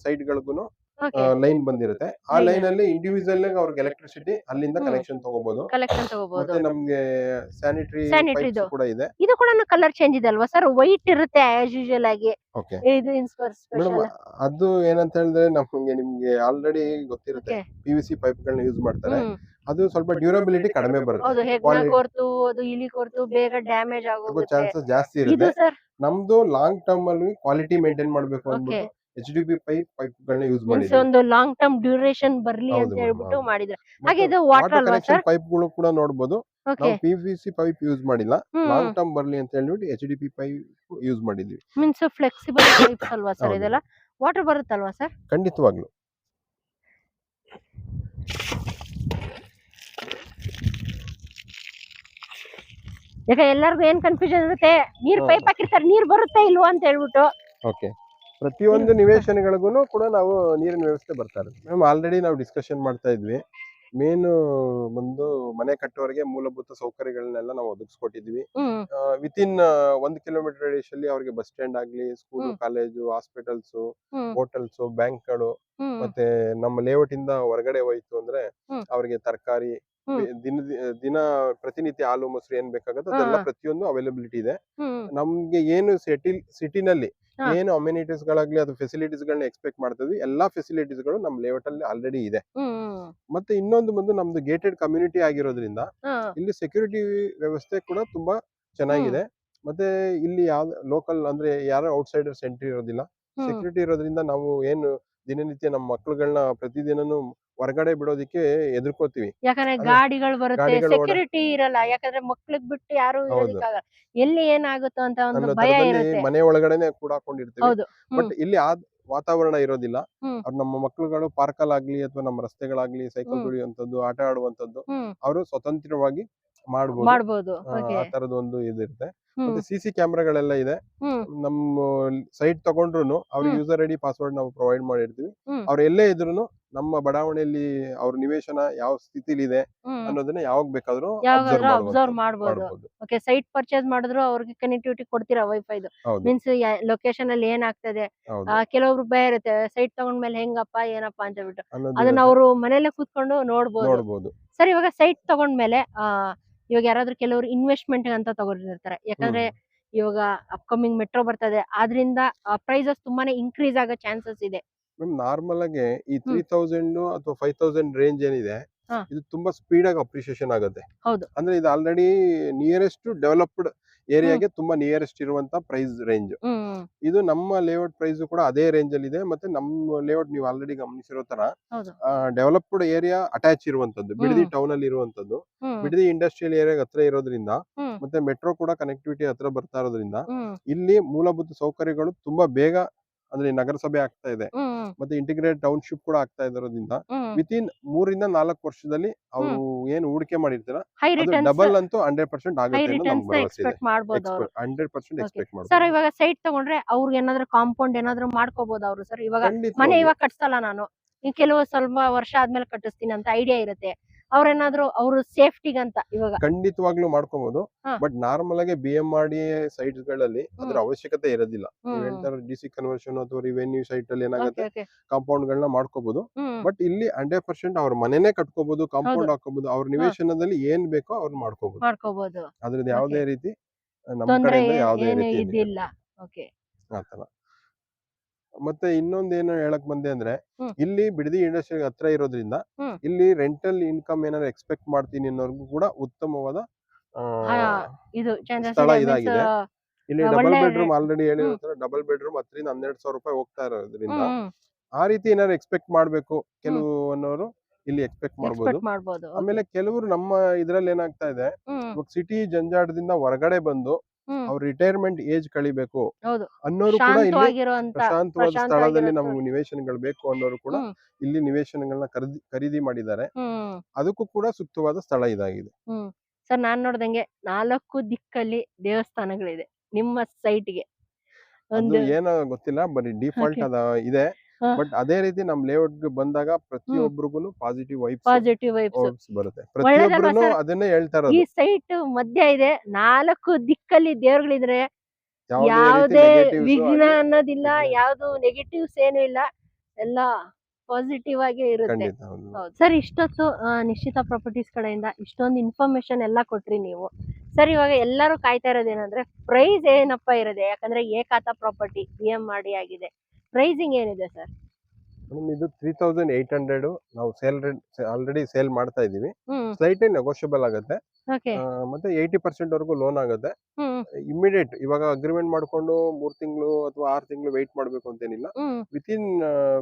ಸೈಟ್ ಗಳಿಗೂ ಲೈನ್ ಬಂದಿರುತ್ತೆ. ಆ ಲೈನ್ ಅಲ್ಲಿ ಇಂಡಿವಿಜುವಲ್ ಆಗಿ ಅವ್ರಿಗೆ ಎಲೆಕ್ಟ್ರಿಸಿಟಿ ಅಲ್ಲಿಂದ ಕನೆಕ್ಷನ್ ತಗೋಬಹುದು. ಮತ್ತೆ ನಮ್ಗೆ ಸ್ಯಾನಿಟರಿ ಪೈಪ್ಸ್ ಕೂಡ ಇದೆ. ಇದು ಕೂಡ ಕಲರ್ ಚೇಂಜ್ ಇದೆ ಅಲ್ವಾ ಸರ್? ವೈಟ್ ಇರುತ್ತೆ ಆಸ್ ಯೂಶುವಲ್ ಆಗಿ. ಇದು ಮೇಡಮ್, ಅದು ಏನಂತ ಹೇಳಿದ್ರೆ ನಿಮ್ಗೆ ಆಲ್ರೆಡಿ ಗೊತ್ತಿರುತ್ತೆ, PVC ಪೈಪ್ ಗಳನ್ನ ಯೂಸ್ ಮಾಡ್ತಾರೆ. ಅದು ಸ್ವಲ್ಪ ಡ್ಯೂರಬಿಲಿಟಿ ಕಡಿಮೆ ಬರುತ್ತೆ, ಬೇಗ ಡ್ಯಾಮೇಜ್ ಆಗೋ ಚಾನ್ಸಸ್ ಜಾಸ್ತಿ ಇರುತ್ತೆ. ನಮ್ದು ಲಾಂಗ್ ಟರ್ಮ್ ಅಲ್ಲಿ ಕ್ವಾಲಿಟಿ ಮೇಂಟೈನ್ ಮಾಡ್ಬೇಕು ಅಂದ್ಬಿಟ್ಟು HDP ಪೈಪ್ಗಳನ್ನ ಯೂಸ್ ಮೀನ್ಸ್ ಮಾಡಿದ್ವಿ. ಒಂದು ಲಾಂಗ್ ಟರ್ಮ್ ಡ್ಯೂರೇಷನ್ ಬರ್ಲಿ ಹೌದು ಅಂತ ಮೇಡಮ್, ಹೇಳ್ಬಿಟ್ಟು ಹೌದು. ಮಾಡಿದ್ರೆ. ಹಾಗೆ ಮತ್ತೆ ಇದು ವಾಟರ್ ವಾಟರ್ ಅಲ್ವಾ ಕನೆಕ್ಷನ್ ಸರ್? ಪೈಪ್ಗಳು ಕೂಡ ನೋಡ್ಬೋದು. ಓಕೆ. ನಾವು PVC ಪೈಪ್ ಯೂಸ್ ಮಾಡಿಲ್ಲ, ಹ್ಮ್ ಲಾಂಗ್ ಟರ್ಮ್ ಬರ್ಲಿ ಅಂತ ಹೇಳ್ಬಿಟ್ಟು HDP ಪೈಪ್ ಯೂಸ್ ಮಾಡಿದ್ವಿ. ಮೀನ್ಸ್ ಫ್ಲೆಕ್ಸಿಬಲ್ ಪೈಪ್ಸ್ ಅಲ್ವಾ ಸರ್ ಹೌದು ಇದೆಲ್ಲ? ವಾಟರ್ ಬರುತ್ತಲ್ವಾ ಸರ್? ಖಂಡಿತವಾಗ್ಲು. ಯಾಕೆ ಎಲ್ಲರಿಗೂ ಏನ್ ಕನ್ಫ್ಯೂಷನ್ ಇರುತ್ತೆ, ನೀರ್ ಹ್ಮ್. ಪೈಪ್ ಹಾಕಿರ್ತಾರೆ, ನೀರ್ ಬರುತ್ತೆ ಇಲ್ವಾ ಅಂತ ಹೇಳ್ಬಿಟ್ಟು. ಓಕೆ, ಪ್ರತಿಯೊಂದು ನಿವೇಶನಗಳಿಗೂ ಕೂಡ ನಾವು ನೀರಿನ ವ್ಯವಸ್ಥೆ ಬರ್ತಾ ಇರುತ್ತೆ. ಮ್ಯಾಮ್ ಆಲ್ರೆಡಿ ನಾವು ಡಿಸ್ಕಷನ್ ಮಾಡ್ತಾ ಇದ್ವಿ. ಮೇನ್ ಒಂದು ಮನೆ ಕಟ್ಟೋರಿಗೆ ಮೂಲಭೂತ ಸೌಕರ್ಯಗಳನ್ನೆಲ್ಲ ನಾವು ಒದಗಿಸ್ಕೊಟ್ಟಿದ್ವಿ. ಹ್ಮ್ ವಿತಿನ್ 1 ಕಿಲೋಮೀಟರ್ ರೇಡಿಯಸ್ ಅಲ್ಲಿ ಅವ್ರಿಗೆ ಬಸ್ ಸ್ಟ್ಯಾಂಡ್ ಆಗ್ಲಿ, ಸ್ಕೂಲು, ಹ್ಮ್ ಕಾಲೇಜು, ಹಾಸ್ಪಿಟಲ್ಸ್, ಹ್ಮ್ ಹೋಟೆಲ್ಸ್, ಬ್ಯಾಂಕ್ಗಳು, ಹ್ಮ್ ಮತ್ತೆ ನಮ್ಮ ಲೇಔಟ್ ಇಂದ ಹೊರಗಡೆ ಹೋಯ್ತು ಅಂದ್ರೆ ಹ್ಮ್ ಅವರಿಗೆ ತರಕಾರಿ, ಹ್ಮ್ ದಿನ ಪ್ರತಿನಿತ್ಯ ಹಾಲು ಮೊಸರು ಏನ್ ಬೇಕಾಗುತ್ತೆ ಹಾ, ಅದೆಲ್ಲ ಹಾ. ಪ್ರತಿಯೊಂದು ಅವೈಲಬಿಲಿಟಿ ಇದೆ. ಹ್ಮ್ ನಮ್ಗೆ ಏನು ಸಿಟಿನಲ್ಲಿ ಹಾ. ಏನು ಅಮ್ಯುನಿಟೀಸ್ ಗಳಾಗ್ಲಿ ಅದು ಫೆಸಿಲಿಟೀಸ್ ಗಳನ್ನ ಎಕ್ಸ್ಪೆಕ್ಟ್ ಮಾಡ್ತಿದ್ವಿ, ಎಲ್ಲಾ ಫೆಸಿಲಿಟೀಸ್ ಗಳು ನಮ್ಮ ಲೇಔಟ್ ಅಲ್ಲಿ ಆಲ್ರೆಡಿ ಇದೆ. ಹ್ಮ್ ಮತ್ತೆ ಇನ್ನೊಂದು ಬಂದು ನಮ್ದು ಗೇಟೆಡ್ ಕಮ್ಯುನಿಟಿ ಆಗಿರೋದ್ರಿಂದ ಹಾ. ಇಲ್ಲಿ ಸೆಕ್ಯೂರಿಟಿ ವ್ಯವಸ್ಥೆ ಕೂಡ ತುಂಬಾ ಹ್ಮ್ ಚೆನ್ನಾಗಿದೆ. ಮತ್ತೆ ಇಲ್ಲಿ ಯಾವ ಲೋಕಲ್ ಅಂದ್ರೆ ಯಾರು ಔಟ್ಸೈಡರ್ಸ್ ಎಂಟ್ರಿ ಇರೋದಿಲ್ಲ. ಹ್ಮ್ ಸೆಕ್ಯೂರಿಟಿ ಇರೋದ್ರಿಂದ ನಾವು ಏನು ದಿನನಿತ್ಯ ನಮ್ಮ ಮಕ್ಳುಗಳನ್ನ ಪ್ರತಿದಿನನೂ ಹೊರಗಡೆ ಬಿಡೋದಿಕ್ಕೆ ಎದುರ್ಕೋತೀವಿ. ಯಾಕಂದ್ರೆ ಅಂದ್ರೆ ಗಾಡಿಗಳು ಬರುತ್ತೆ, ಗಾಡಿಗಳು ಸೆಕ್ಯೂರಿಟಿ ಇರಲ್ಲ. ಯಾಕಂದ್ರೆ ಮಕ್ಳಿಗ್ ಬಿಟ್ಟು ಯಾರು ಹೌದು ಇರೋದಿಕ್ಕಾಗಲ್ಲ, ಎಲ್ಲಿ ಏನಾಗುತ್ತೋ ಅಂತ ಒಂದು ಅನ್ನೋ ಭಯ ತರದಲ್ಲಿ ಇರುತ್ತೆ. ಮನೆ ಒಳಗಡೆನೆ ಕೂಡ ಹಾಕೊಂಡಿರ್ತೀವಿ. ಹೌದು. ಬಟ್ ಹ್ಮ್ ಇಲ್ಲಿ ಆ ವಾತಾವರಣ ಇರೋದಿಲ್ಲ. ಹ್ಮ್ ಅವ್ರು ನಮ್ಮ ಮಕ್ಳುಗಳು ಪಾರ್ಕಲ್ಲಾಗ್ಲಿ ಅಥವಾ ನಮ್ಮ ರಸ್ತೆಗಳಾಗ್ಲಿ ಸೈಕಲ್ ಹ್ಮ್ ತುಳಿಯುವಂಥದ್ದು, ಆಟ ಆಡುವಂಥದ್ದು ಹ್ಮ್ ಅವರು ಸ್ವತಂತ್ರವಾಗಿ ಮಾಡ್ಬೋದು. ಮಾಡ್ಬೋದು. ಓಕೆ. ಆ ತರದ ಒಂದು ಇದಿರುತ್ತೆ. ಹ್ಮ್ ಮತ್ತೆ CC ಕ್ಯಾಮ್ರಾಗಳೆಲ್ಲ ಇದೆ. ಹ್ಮ್ ನಮ್ಮ ಸೈಟ್ ತಗೊಂಡ್ರು ಅವ್ರ ಹ್ಮ್ ಯೂಸರ್ ಐಡಿ ಪಾಸ್ವರ್ಡ್ ನಾವು ಪ್ರೊವೈಡ್ ಮಾಡಿರ್ತೀವಿ. ಹ್ಮ್ ಅವ್ರು ಎಲ್ಲೇ ಇದ್ರೂ ನಮ್ಮ ಬಡಾವಣೆಯಲ್ಲಿ ಅವ್ರ ನಿವೇಶನ ಯಾವ ಸ್ಥಿತಿಲಿದೆ ಹ್ಮ್ ಅನ್ನೋದನ್ನ ಯಾವಾಗ ಬೇಕಾದ್ರೂ ಯಾವಾಗಾದ್ರೂ ಅಬ್ಸರ್ವ್ ಅಬ್ಸರ್ವ್ ಮಾಡ್ಬೋದು. ಮಾಡ್ಬೋದು. ಓಕೆ. ಸೈಟ್ ಪರ್ಚೇಸ್ ಮಾಡಿದ್ರು ಅವ್ರಿಗೆ ಕನೆಕ್ಟಿವಿಟಿ ಕೊಡ್ತೀರಾ ವೈಫೈದು? ಹೌದು ಮೀನ್ಸ್ ಲೊಕೇಶನ್ ಅಲ್ಲಿ ಏನಾಗ್ತದೆ, ಹೌದು ಕೆಲವೊಬ್ರು ಭಯ ಇರುತ್ತೆ ಸೈಟ್ ತಗೊಂಡ್ಮೇಲೆ ಹೆಂಗಪ್ಪ ಏನಪ್ಪಾ ಅಂತ ಹೇಳ್ಬಿಟ್ಟು. ಅದನ್ನ ಅನ್ನೋದಿರುತ್ತೆ, ಅವರು ಮನೇಲೆ ಕೂತ್ಕೊಂಡು ನೋಡ್ಬೋದು. ನೋಡ್ಬೋದು. ಸರ್ ಇವಾಗ ಸೈಟ್ ತಗೊಂಡ್ಮೇಲೆ ಇವಾಗ ಯಾರಾದ್ರೂ ಕೆಲವರು ಇನ್ವೆಸ್ಟ್ಮೆಂಟ್ ಅಂತ ತಗೊಂಡಿರ್ತಾರೆ. ಯಾಕಂದ್ರೆ ಹ್ಮ್ ಇವಾಗ ಅಪ್ಕಮಿಂಗ್ ಮೆಟ್ರೋ ಬರ್ತದೆ, ಆದ್ರಿಂದ ಪ್ರೈಸಸ್ ತುಂಬಾನೇ ಇನ್ಕ್ರೀಸ್ ಆಗೋ ಚಾನ್ಸಸ್ ಇದೆ. ಮ್ಯಾಮ್ ನಾರ್ಮಲ್ ಆಗಿ ಈ ಹ್ಮ್ 3000 ಅಥವಾ 5000 ರೇಂಜ್ ಏನಿದೆ ಹಾ. ಇದು ತುಂಬಾ ಸ್ಪೀಡ್ ಆಗಿ ಅಪ್ರಿಸಿಯೇಷನ್ ಆಗುತ್ತೆ. ಹೌದು. ಅಂದ್ರೆ ಇದು ಆಲ್ರೆಡಿ ನಿಯರೆಸ್ಟ್ ಡೆವಲಪ್ಡ್ ಹ್ಮ್ ಏರಿಯಾಗೆ ತುಂಬಾ ನಿಯರೆಸ್ಟ್ ಇರುವಂತ ಪ್ರೈಸ್ ರೇಂಜ್. ಹ್ಮ್ ಇದು ನಮ್ಮ ಲೇಔಟ್ ಪ್ರೈಸ್ ಕೂಡ ಅದೇ ರೇಂಜ್ ಅಲ್ಲಿ ಇದೆ. ಮತ್ತೆ ನಮ್ಮ ಲೇಔಟ್ ನೀವು ಆಲ್ರೆಡಿ ಗಮನಿಸಿರೋ ತರ ಹೌದು. ಡೆವಲಪ್ಡ್ ಏರಿಯಾ ಅಟ್ಯಾಚ್ ಇರುವಂತದ್ದು, ಬಿಡದಿ ಹ್ಮ್ ಟೌನ್ ಅಲ್ಲಿ ಇರುವಂತದ್ದು, ಹ್ಮ್ ಬಿಡದಿ ಇಂಡಸ್ಟ್ರಿಯಲ್ ಏರಿಯಾಗೆ ಹತ್ರ ಇರೋದ್ರಿಂದ ಹ್ಮ್ ಮತ್ತೆ ಮೆಟ್ರೋ ಕೂಡ ಕನೆಕ್ಟಿವಿಟಿ ಹತ್ರ ಬರ್ತಾ ಇರೋದ್ರಿಂದ ಹ್ಮ್ ಇಲ್ಲಿ ಮೂಲಭೂತ ಸೌಕರ್ಯಗಳು ತುಂಬಾ ಬೇಗ ಅಂದ್ರೆ ನಗರಸಭೆ ಆಗ್ತಾ ಇದೆ. ಹ್ಮ್ ಮತ್ತೆ ಇಂಟಿಗ್ರೇಟೆಡ್ ಟೌನ್ಶಿಪ್ ಕೂಡ ಆಗ್ತಾ ಇರೋದ್ರಿಂದ ಹ್ಮ್ ವಿತಿನ್ 3 ರಿಂದ 4 ವರ್ಷದಲ್ಲಿ ಅವರು ಹ್ಮ್ ಏನು ಹೂಡಿಕೆ ಮಾಡಿರ್ತಾರ ಹೈ ಅದು ರಿಟರ್ನ್ಸ್ ಡಬಲ್ ಅಂತೂ 100% ಹೈ ಆಗುತ್ತೆ ಅನ್ನೋ ನಮ್ಗೆ ರಿಟರ್ನ್ಸ್ ಭರವಸೆ ಇದೆ. ಎಕ್ಸ್ಪೆಕ್ಟ್ ಮಾಡ್ಬೋದು ಅವರು. 100% ಓಕೆ. ಎಕ್ಸ್ಪೆಕ್ಟ್ ಸರ್ ಮಾಡ್ಬೋದು. ಇವಾಗ ಸೈಟ್ ತಗೊಂಡ್ರೆ ಅವ್ರಿಗೆ ಏನಾದ್ರು ಕಾಂಪೌಂಡ್ ಏನಾದ್ರು ಮಾಡ್ಕೋಬಹುದು ಅವರು ಸರ್? ಇವಾಗ ಮನೆ ಖಂಡಿತವಾಗ್ಲು ಇವಾಗ ಕಟ್ಸಲ್ಲ ನಾನು, ಈ ಕೆಲವು ಸ್ವಲ್ಪ ವರ್ಷ ಆದ್ಮೇಲೆ ಕಟ್ಟಿಸ್ತೀನಿ ಅಂತ ಐಡಿಯಾ ಇರುತ್ತೆ. ಅವ್ರೇನಾದ್ರು ಅವ್ರು ಸೇಫ್ಟಿಗಂತ ಇವಾಗ ಖಂಡಿತವಾಗ್ಲೂ ಮಾಡ್ಕೋಬಹುದು. ಹಾ. ಬಟ್ ನಾರ್ಮಲ್ ಆಗಿ BMRDA ಸೈಟ್ಸ್ ಗಳಲ್ಲಿ ಅದ್ರ ಹ್ಮ್ ಅವಶ್ಯಕತೆ ಇರೋದಿಲ್ಲ. ನೀವು ಹ್ಮ್ ಹೇಳ್ತಾರೆ DC ಕನ್ವರ್ಷನ್ ಅಥವಾ ರಿವೆನ್ಯೂ ಸೈಟ್ ಅಲ್ಲಿ ಓಕೆ ಏನಾಗುತ್ತೆ ಓಕೆ. ಕಾಂಪೌಂಡ್ ಗಳನ್ನ ಮಾಡ್ಕೋಬಹುದು. ಹ್ಮ್ ಬಟ್ ಇಲ್ಲಿ 100% ಅವ್ರ ಮನೆನೇ ಕಟ್ಕೋಬಹುದು, ಹೌದು. ಕಾಂಪೌಂಡ್ ಹಾಕೋಬಹುದು, ಅವ್ರ ಹಾ ನಿವೇಶನದಲ್ಲಿ ಏನ್ ಬೇಕೋ ಅವ್ರು ಮಾಡ್ಕೋಬಹುದು. ಮಾಡ್ಕೋಬಹುದು. ಅದ್ರದ್ದು ಓಕೆ. ಯಾವುದೇ ರೀತಿ ನಮ್ಮ ತೊಂದ್ರೆ ಕಡೆಯಿಂದ ಯಾವುದೇ ಏನು ರೀತಿ ಏನಿಲ್ಲ ಇದಿಲ್ಲ. ಓಕೆ. ಆತರ. ಮತ್ತೆ ಇನ್ನೊಂದೇನು ಹೇಳಕ್ ಬಂದೆ ಅಂದ್ರೆ ಹ್ಮ್ ಇಲ್ಲಿ ಬಿಡದಿ ಇಂಡಸ್ಟ್ರಿ ಹತ್ರ ಇರೋದ್ರಿಂದ ಹ್ಮ್ ಇಲ್ಲಿ ರೆಂಟಲ್ ಇನ್ಕಮ್ ಏನಾದ್ರು ಎಕ್ಸ್ಪೆಕ್ಟ್ ಮಾಡ್ತೀನಿ ಅನ್ನೋರ್ಗು ಕೂಡ ಉತ್ತಮವಾದ ಆ, ಹಾ, ಇದು ಚಾನ್ಸಸ್ ಸ್ಥಳ ಇದೆ. ಮೀನ್ಸ್ ಇದಾಗಿದೆ. ಇಲ್ಲಿ ಡಬಲ್ ಒಳ್ಳೆ ಬೆಡ್ರೂಮ್ ಆಲ್ರೆಡಿ ಹೇಳಿರೋ ಹ್ಮ್ ತರ ಡಬಲ್ ಬೆಡ್ರೂಮ್ 10 ರಿಂದ 12,000 ರೂಪಾಯಿ ಹೋಗ್ತಾ ಇರೋದ್ರಿಂದ ಹ್ಮ್ ಹ್ಮ್ ಆ ರೀತಿ ಏನಾದ್ರು ಎಕ್ಸ್ಪೆಕ್ಟ್ ಮಾಡ್ಬೇಕು ಹ್ಮ್ ಕೆಲವು ಅನ್ನೋರು ಇಲ್ಲಿ ಎಕ್ಸ್ಪೆಕ್ಟ್ ಮಾಡ್ಬೋದು. ಎಕ್ಸ್ಪೆಕ್ಟ್ ಮಾಡ್ಬೋದು. ಓಕೆ. ಆಮೇಲೆ ಕೆಲವರು ನಮ್ಮ ಇದ್ರಲ್ಲಿ ಏನಾಗ್ತಾ ಇದೆ, ಹ್ಮ್ ಇವಾಗ ಸಿಟಿ ಜಂಜಾಟದಿಂದ ಹೊರಗಡೆ ಬಂದು ಹ್ಮ್ ಅವ್ರ ರಿಟೈರ್ಮೆಂಟ್ ಏಜ್ ಕಳಿಬೇಕು ಹೌದು. ಅನ್ನೋರು ಕೂಡ ಇಲ್ಲಿ ಶಾಂತವಾಗಿರುವಂತ ಪ್ರಶಾಂತವಾದ ಸ್ಥಳದಲ್ಲಿ ಪ್ರಶಾಂತವಾಗಿರುವಂತ ನಮ್ಗೆ ನಿವೇಶನಗಳು ಬೇಕು ಅನ್ನೋರು ಕೂಡ ಹ್ಮ್ ಇಲ್ಲಿ ನಿವೇಶನಗಳನ್ನ ಖರೀದಿ ಮಾಡಿದ್ದಾರೆ. ಹ್ಮ್ ಅದಕ್ಕೂ ಕೂಡ ಸೂಕ್ತವಾದ ಸ್ಥಳ ಇದಾಗಿದೆ. ಹ್ಮ್. ಸರ್ ನಾನ್ ನೋಡ್ದಂಗೆ 4 ದಿಕ್ಕಲ್ಲಿ ದೇವಸ್ಥಾನಗಳಿದೆ ನಿಮ್ಮ ಸೈಟ್ಗೆ. ಅದು ಒಂದು ಏನೋ ಗೊತ್ತಿಲ್ಲ, ಬರೀ ಡಿಫಾಲ್ಟ್ ಓಕೆ. ಅದ ಇದೆ. ಹಾ, ಬಟ್ ಅದೇ ರೀತಿ ನಮ್ ಲೇಔಟ್ ಬಂದಾಗ ಪ್ರತಿಯೊಬ್ಬರಿಗೂ ಪಾಸಿಟಿವ್ ಪಾಸಿಟಿವ್ ವೈಬ್ಸ್ ಬರುತ್ತೆ. ಒಳ್ಳೇದಲ್ವಾ ಪ್ರತಿಯೊಬ್ಬರು ಸರ್? ಅದನ್ನೇ ಹೇಳ್ತಾ ಈ ಇರೋದು. ಸೈಟ್ ಮಧ್ಯ ಇದೆ, 4 ದಿಕ್ಕಲ್ಲಿ ದೇವ್ರುಗಳಿದ್ರೆ ಯಾವುದೇ ರೀತಿ ಯಾವುದೇ ನೆಗೆಟಿವ್ಸ್ ವಿಘ್ನ ಆಗ್ಲಿ ಅನ್ನೋದಿಲ್ಲ, ವಿಘ್ನ ಯಾವ್ದು ನೆಗೆಟಿವ್ಸ್ ಏನು ಇಲ್ಲ, ಎಲ್ಲ ಪಾಸಿಟಿವ್ ಆಗಿ ಇರುತ್ತೆ. ಖಂಡಿತ ಹೌದು. ಹೌದು ಸರ್. ಇಷ್ಟೊತ್ತು ನಿಶ್ಚಿತ ಪ್ರಾಪರ್ಟೀಸ್ ಕಡೆಯಿಂದ ಇಷ್ಟೊಂದು ಇನ್ಫಾರ್ಮೇಶನ್ ಎಲ್ಲ ಕೊಟ್ರಿ ನೀವು. ಸರ್ ಇವಾಗ ಎಲ್ಲರೂ ಕಾಯ್ತಾ ಇರೋದೇನಂದ್ರೆ ಪ್ರೈಸ್ ಏನಪ್ಪಾ ಇರೋದೆ, ಯಾಕಂದ್ರೆ ಏಕಾತ ಪ್ರಾಪರ್ಟಿ BMRD ಆಗಿದೆ. ಪ್ರೈಸಿಂಗ್ ಏನಿದೆ ಸರ್? ಮೇಡಮ್ ಇದು 3800 ನಾವು ಸೇಲ್ ರೇಟ್ ಆಲ್ರೆಡಿ ಸೇಲ್ ಮಾಡ್ತಾ ಇದೀವಿ. ಹ್ಮ್ ಸ್ಲೈಟ್ಲಿ ನೆಗೋಷಿಯಬಲ್ ಆಗುತ್ತೆ. ಓಕೆ. ಮತ್ತೆ 80% ವರೆಗೂ ಲೋನ್ ಆಗುತ್ತೆ. ಹ್ಮ್ ಇಮಿಡಿಯೇಟ್ ಇವಾಗ ಅಗ್ರಿಮೆಂಟ್ ಮಾಡ್ಕೊಂಡು 3 ತಿಂಗಳು ಅಥವಾ 6 ತಿಂಗಳು ವೆಯ್ಟ್ ಮಾಡ್ಬೇಕು ಅಂತೇನಿಲ್ಲ. ಹ್ಮ್ ವಿತಿನ್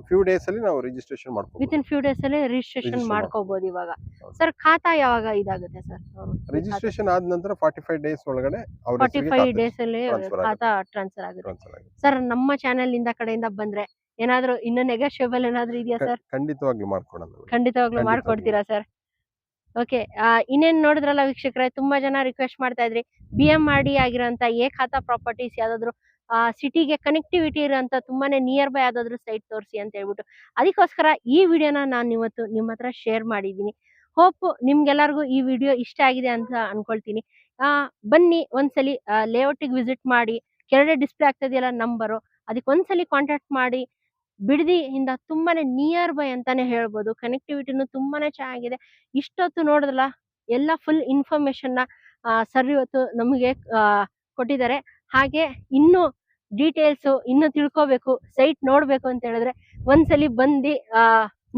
ಫ್ಯೂ ಡೇಸ್ ಅಲ್ಲಿ ನಾವು ರಿಜಿಸ್ಟ್ರೇಷನ್ ಮಾಡ್ಕೋಬಹುದು. ವಿತಿನ್ ಫ್ಯೂ ಡೇಸ್ ಅಲ್ಲಿ ರಿಜಿಸ್ಟ್ರೇಷನ್ ರಿಜಿಸ್ಟರ್ ಮಾಡ್ಕೋಬಹುದು ಇವಾಗ. ಹೌದು. ಸರ್ ಖಾತಾ ಯಾವಾಗ ಇದಾಗುತ್ತೆ ಸರ್? ರಿಜಿಸ್ಟ್ರೇಷನ್ ಆದ ನಂತರ 45 ಡೇಸ್ ಒಳಗಡೆ ಅವ್ರ ಹೆಸರಿಗೆ 45 ಡೇಸ್ ಅಲ್ಲಿ ಟ್ರಾನ್ಸ್ಫರ್ ಆಗುತ್ತೆ. ಖಾತಾ ಟ್ರಾನ್ಸ್ಫರ್ ಆಗುತ್ತೆ. ಟ್ರಾನ್ಸ್ಫರ್ ಆಗುತ್ತೆ. ಸರ್ ನಮ್ಮ ಚಾನೆಲ್ ಇಂದ ಕಡೆಯಿಂದ ಬಂದ್ರೆ ಏನಾದ್ರು ಇನ್ನು ನೆಗೋಷಿಯಬಲ್ ಏನಾದ್ರು ಇದೆಯಾ ಸರ್? ಖಂಡಿತವಾಗ್ಲೂ ಮಾಡ್ಕೊಡೋಣ. ಖಂಡಿತವಾಗ್ಲೂ ಮಾಡ್ಕೊಡ್ತೀರಾ ಸರ್? ಓಕೆ. ಇನ್ನೇನ್ ನೋಡಿದ್ರಲ್ಲ ವೀಕ್ಷಕರೇ, ತುಂಬಾ ಜನ ರಿಕ್ವೆಸ್ಟ್ ಮಾಡ್ತಾ ಇದ್ರಿ BMRD ಆಗಿರೋಂತ ಎ ಖಾತಾ ಪ್ರಾಪರ್ಟೀಸ್ ಯಾವ್ದಾದ್ರು ಸಿಟಿಗೆ ಕನೆಕ್ಟಿವಿಟಿ ಇರೋಂತ ತುಂಬಾನೇ ನಿಯರ್ ಬೈ ಯಾವ್ದಾದ್ರು ಸೈಟ್ ತೋರಿಸಿ ಅಂತ ಹೇಳ್ಬಿಟ್ಟು, ಅದಕ್ಕೋಸ್ಕರ ಈ ವಿಡಿಯೋನ ನಾನು ಇವತ್ತು ನಿಮ್ಮ ಹತ್ರ ಶೇರ್ ಮಾಡಿದ್ದೀನಿ. ಹೋಪ್ ನಿಮ್ಗೆಲ್ಲರಿಗೂ ಈ ವಿಡಿಯೋ ಇಷ್ಟ ಆಗಿದೆ ಅಂತ ಅನ್ಕೊಳ್ತೀನಿ. ಬನ್ನಿ ಒಂದ್ಸಲಿ ಲೇಔಟಿಗೆ ವಿಸಿಟ್ ಮಾಡಿ. ಕೆಳಗಡೆ ಡಿಸ್ಪ್ಲೇ ಆಗ್ತದೆಯಲ್ಲ ನಂಬರು, ಅದಕ್ಕೆ ಒಂದ್ಸಲಿ ಕಾಂಟ್ಯಾಕ್ಟ್ ಮಾಡಿ. ಬಿಡದಿಯಿಂದ ತುಂಬಾನೇ ನಿಯರ್ ಬೈ ಅಂತಾನೆ ಹೇಳ್ಬೋದು. ಕನೆಕ್ಟಿವಿಟಿನೂ ತುಂಬಾನೇ ಚೆನ್ನಾಗಿದೆ. ಇಷ್ಟೊತ್ತು ನೋಡಿದ್ರಲ್ಲ, ಎಲ್ಲ ಫುಲ್ ಇನ್ಫಾರ್ಮೇಶನ್ ನ ಸರ್ ಇವತ್ತು ನಮಗೆ ಕೊಟ್ಟಿದ್ದಾರೆ. ಹಾಗೆ ಇನ್ನು ಡೀಟೇಲ್ಸ್ ಇನ್ನು ತಿಳ್ಕೋಬೇಕು, ಸೈಟ್ ನೋಡ್ಬೇಕು ಅಂತ ಹೇಳಿದ್ರೆ ಒಂದ್ಸಲಿ ಬಂದು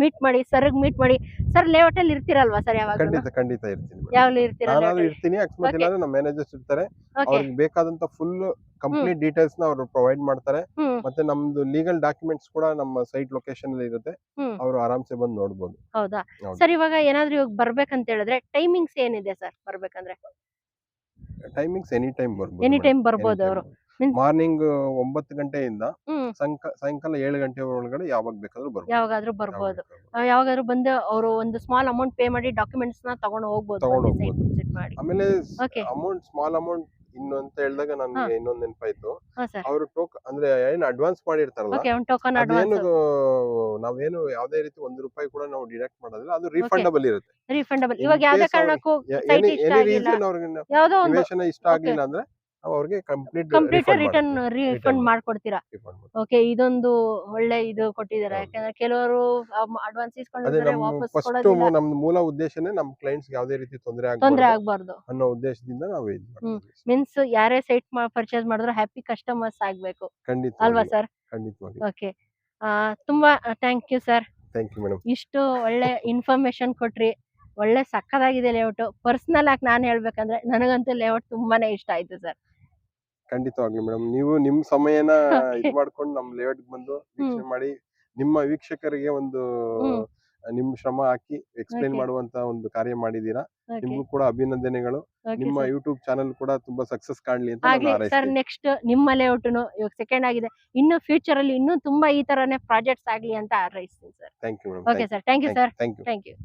ಮೀಟ್ ಮಾಡಿ, ಸರ್ಗ್ ಮೀಟ್ ಮಾಡಿ. ಸರ್ ಲೇಔಟ್ ಅಲ್ಲಿ ಇರ್ತೀರಲ್ವಾ ಸರ್? ಯಾವಾಗ ಖಂಡಿತ ಇರ್ತೀನಿ. ಯಾವಾಗ್ಲೂ ಇರ್ತೀರಾ? ನಾನು ಇರ್ತೀನಿ. ಅಕಸ್ಮಾತ್ Okay. ಇಲ್ಲಾಂದ್ರೆ ನಮ್ಮ ಮ್ಯಾನೇಜರ್ಸ್ ಇರ್ತಾರೆ. ಓಕೆ. ಅವ್ರಿಗೆ ಬೇಕಾದಂತ ಫುಲ್ ಕಂಪ್ಲೀಟ್ ಡೀಟೇಲ್ಸ್ ನ ಅವರು ಪ್ರೊವೈಡ್ ಮಾಡ್ತಾರೆ. ಹ್ಮ್ ಮತ್ತೆ ನಮ್ದು ಲೀಗಲ್ ಡಾಕ್ಯುಮೆಂಟ್ಸ್ ಕೂಡ ನಮ್ಮ ಸೈಟ್ ಲೊಕೇಶನ್ ಅಲ್ಲಿ ಇರುತ್ತೆ. ಹ್ಮ್ ಅವರು ಆರಾಮ್ಸೆ ಬಂದು ನೋಡ್ಬೋದು. ಹೌದಾ ಹೌದು. ಸರ್? ಇವಾಗ ಏನಾದ್ರೂ ಇವಾಗ ಬರ್ಬೇಕಂತ ಹೇಳಿದ್ರೆ ಟೈಮಿಂಗ್ಸ್ ಏನಿದೆ ಸರ್ ಬರ್ಬೇಕಂದ್ರೆ? ಟೈಮಿಂಗ್ಸ್ ಎನಿ ಟೈಮ್ ಬರ್ಬೋದು. ಎನಿ ಟೈಮ್ ಬರ್ಬೋದು ಅವರು. ಮಾರ್ನಿಂಗ್ 9 ಗಂಟೆಯಿಂದ ಹ್ಮ್ ಸಾಯಂಕಾಲ 7 ಗಂಟೆ ಒಳಗಡೆ ಯಾವಾಗ ಬೇಕಾದ್ರೂ ಬರ್ಬೋದು. ಯಾವಾಗಾದ್ರೂ ಬರ್ಬೋದು. ಯಾವಾಗಾದ್ರೂ ಬಂದು ಅವರು ಒಂದು ಸ್ಮಾಲ್ ಅಮೌಂಟ್ ಪೇ ಮಾಡಿ ಡಾಕ್ಯುಮೆಂಟ್ಸ್ ನ ತಗೊಂಡು ಹೋಗ್ಬೋದು. ತಗೊಂಡು ಸೈಟ್ ಹೋಗ್ಬೋದು. ವಿಸಿಟ್ ಮಾಡಿ. ಆಮೇಲೆ Okay. ಅಮೌಂಟ್ ಸ್ಮಾಲ್ ಅಮೌಂಟ್ ಇನ್ನು ಅಂತ ಹೇಳಿದಾಗ ನನಗೆ ಇನ್ನೊಂದು ನೆನಪಾಯ್ತು. ಹಾ ಸರ್. ಅವರು ಅಂದ್ರೆ ಏನು ಅಡ್ವಾನ್ಸ್ ಮಾಡಿರ್ತಾರಲ್ಲ, ಓಕೆ. ಒಂದು ಟೋಕನ್ ಅದೇನು ಅಡ್ವಾನ್ಸ್ ನಾವೇನು ಯಾವ್ದೇ ರೀತಿ ₹1 ಕೂಡ ನಾವು ಡಿಡಕ್ಟ್ ಮಾಡೋದಿಲ್ಲ. ಅದು ರೀಫಂಡಬಲ್ ಇರುತ್ತೆ. ರೀಫಂಡಬಲ್. In ಇವಾಗ ಯಾವ್ದೇ case ಕಾರಣಕ್ಕೂ ಸೈಟ್ ಇಷ್ಟ ಎನಿ ಆಗಿಲ್ಲ, ರೀಸನ್ ಅವ್ರಿಗೆ ಯಾವ್ದೋ ಒಂದು ನಿವೇಶನ ಇಷ್ಟ ಆಗ್ಲಿಲ್ಲ ಅಂದ್ರೆ ನಾವು ಅವ್ರಿಗೆ ಕಂಪ್ಲೀಟ್ ರಿಟರ್ನ್ ರೀಫಂಡ್ ಮಾಡ್ಕೊಡ್ತೀರಾ? ಓಕೆ. ಇದೊಂದು ಒಳ್ಳೆ ಇದು ಕೊಟ್ಟಿದ್ದಾರೆ. ಹೌದು. ಯಾಕಂದ್ರೆ ಕೆಲವರು ಅಡ್ವಾನ್ಸ್ ಅದೇ ಇಸ್ಕೊಂಡಿರ್ತಾರೆ, ನಮ್ಮ ವಾಪಸ್ ಫಸ್ಟ್ ಕೊಡೋದಿಲ್ಲ. ನಮ್ ಮೂಲ ಉದ್ದೇಶನೇ ನಮ್ಮ ಕ್ಲೈಂಟ್ಸ್ ಯಾವುದೇ ರೀತಿ ತೊಂದರೆ ತೊಂದ್ರೆ ಆಗಬಾರ್ದು ಆಗ್ಬಾರ್ದು. ಅನ್ನೋ ಉದ್ದೇಶದಿಂದ ನಾವು ಇದು ಮಾಡ್ತೀವಿ. ಮೀನ್ಸ್ ಯಾರೇ ಸೈಟ್ ಪರ್ಚೇಸ್ ಮಾಡಿದ್ರು ಹ್ಯಾಪಿ ಕಸ್ಟಮರ್ಸ್ ಆಗ್ಬೇಕು ಅಲ್ವಾ ಖಂಡಿತವಾಗಿ ಸರ್? ಖಂಡಿತವಾಗಿ. ಓಕೆ. ತುಂಬಾ thank you sir. Thank you madam. ಇಷ್ಟು ಒಳ್ಳೆ ಇನ್ಫಾರ್ಮೇಶನ್ ಕೊಟ್ರಿ. ಒಳ್ಳೆ ಸಕ್ಕದಾಗಿದೆ ಲೇಔಟ್. ಪರ್ಸನಲ್ ಆಗಿ ನಾನು ಹೇಳ್ಬೇಕಂದ್ರೆ ನನಗಂತೂ ಲೇಔಟ್ ತುಂಬಾನೇ ಇಷ್ಟ ಆಯ್ತು ಸರ್. ಖಂಡಿತವಾಗ್ಲಿ ಮೇಡಮ್. ನೀವು ನಿಮ್ ಸಮಯನ Okay. ಇದು ಮಾಡ್ಕೊಂಡು ನಮ್ ಲೇಔಟ್ ಬಂದು ವೀಕ್ಷಣೆ ಮಾಡಿ ನಿಮ್ಮ ವೀಕ್ಷಕರಿಗೆ ಒಂದು ಹ್ಮ್. ನಿಮ್ ಶ್ರಮ ಹಾಕಿ ಎಕ್ಸ್ಪ್ಲೈನ್ Okay. ಮಾಡುವಂತ ಒಂದು ಕಾರ್ಯ ಮಾಡಿದೀರಾ. ಓಕೆ. ನಿಮ್ಗೂ ಕೂಡ ಅಭಿನಂದನೆಗಳು. ಓಕೆ ನಿಮ್ಮ ಸರ್. ಯೂಟ್ಯೂಬ್ ಚಾನಲ್ ಕೂಡ ತುಂಬಾ ಸಕ್ಸಸ್ ಕಾಣ್ಲಿ ಅಂತ ನಾನು ಆಗ್ಲಿ ಸರ್. ಹಾರೈಸ್ತೀನಿ. ನೆಕ್ಸ್ಟ್ ನಿಮ್ಮ ಲೇಔಟ್ನು ಇವಾಗ ಸೆಕೆಂಡ್ ಆಗಿದೆ, ಇನ್ನು ಫ್ಯೂಚರ್ ಅಲ್ಲಿ ಇನ್ನೂ ತುಂಬಾ ಈ ತರನೇ ಪ್ರಾಜೆಕ್ಟ್ಸ್ ಆಗ್ಲಿ ಅಂತ ಹಾರೈಸ್ತೀನಿ sir. Thank you madam. Okay sir. Thank you sir. Thank you. Thank you.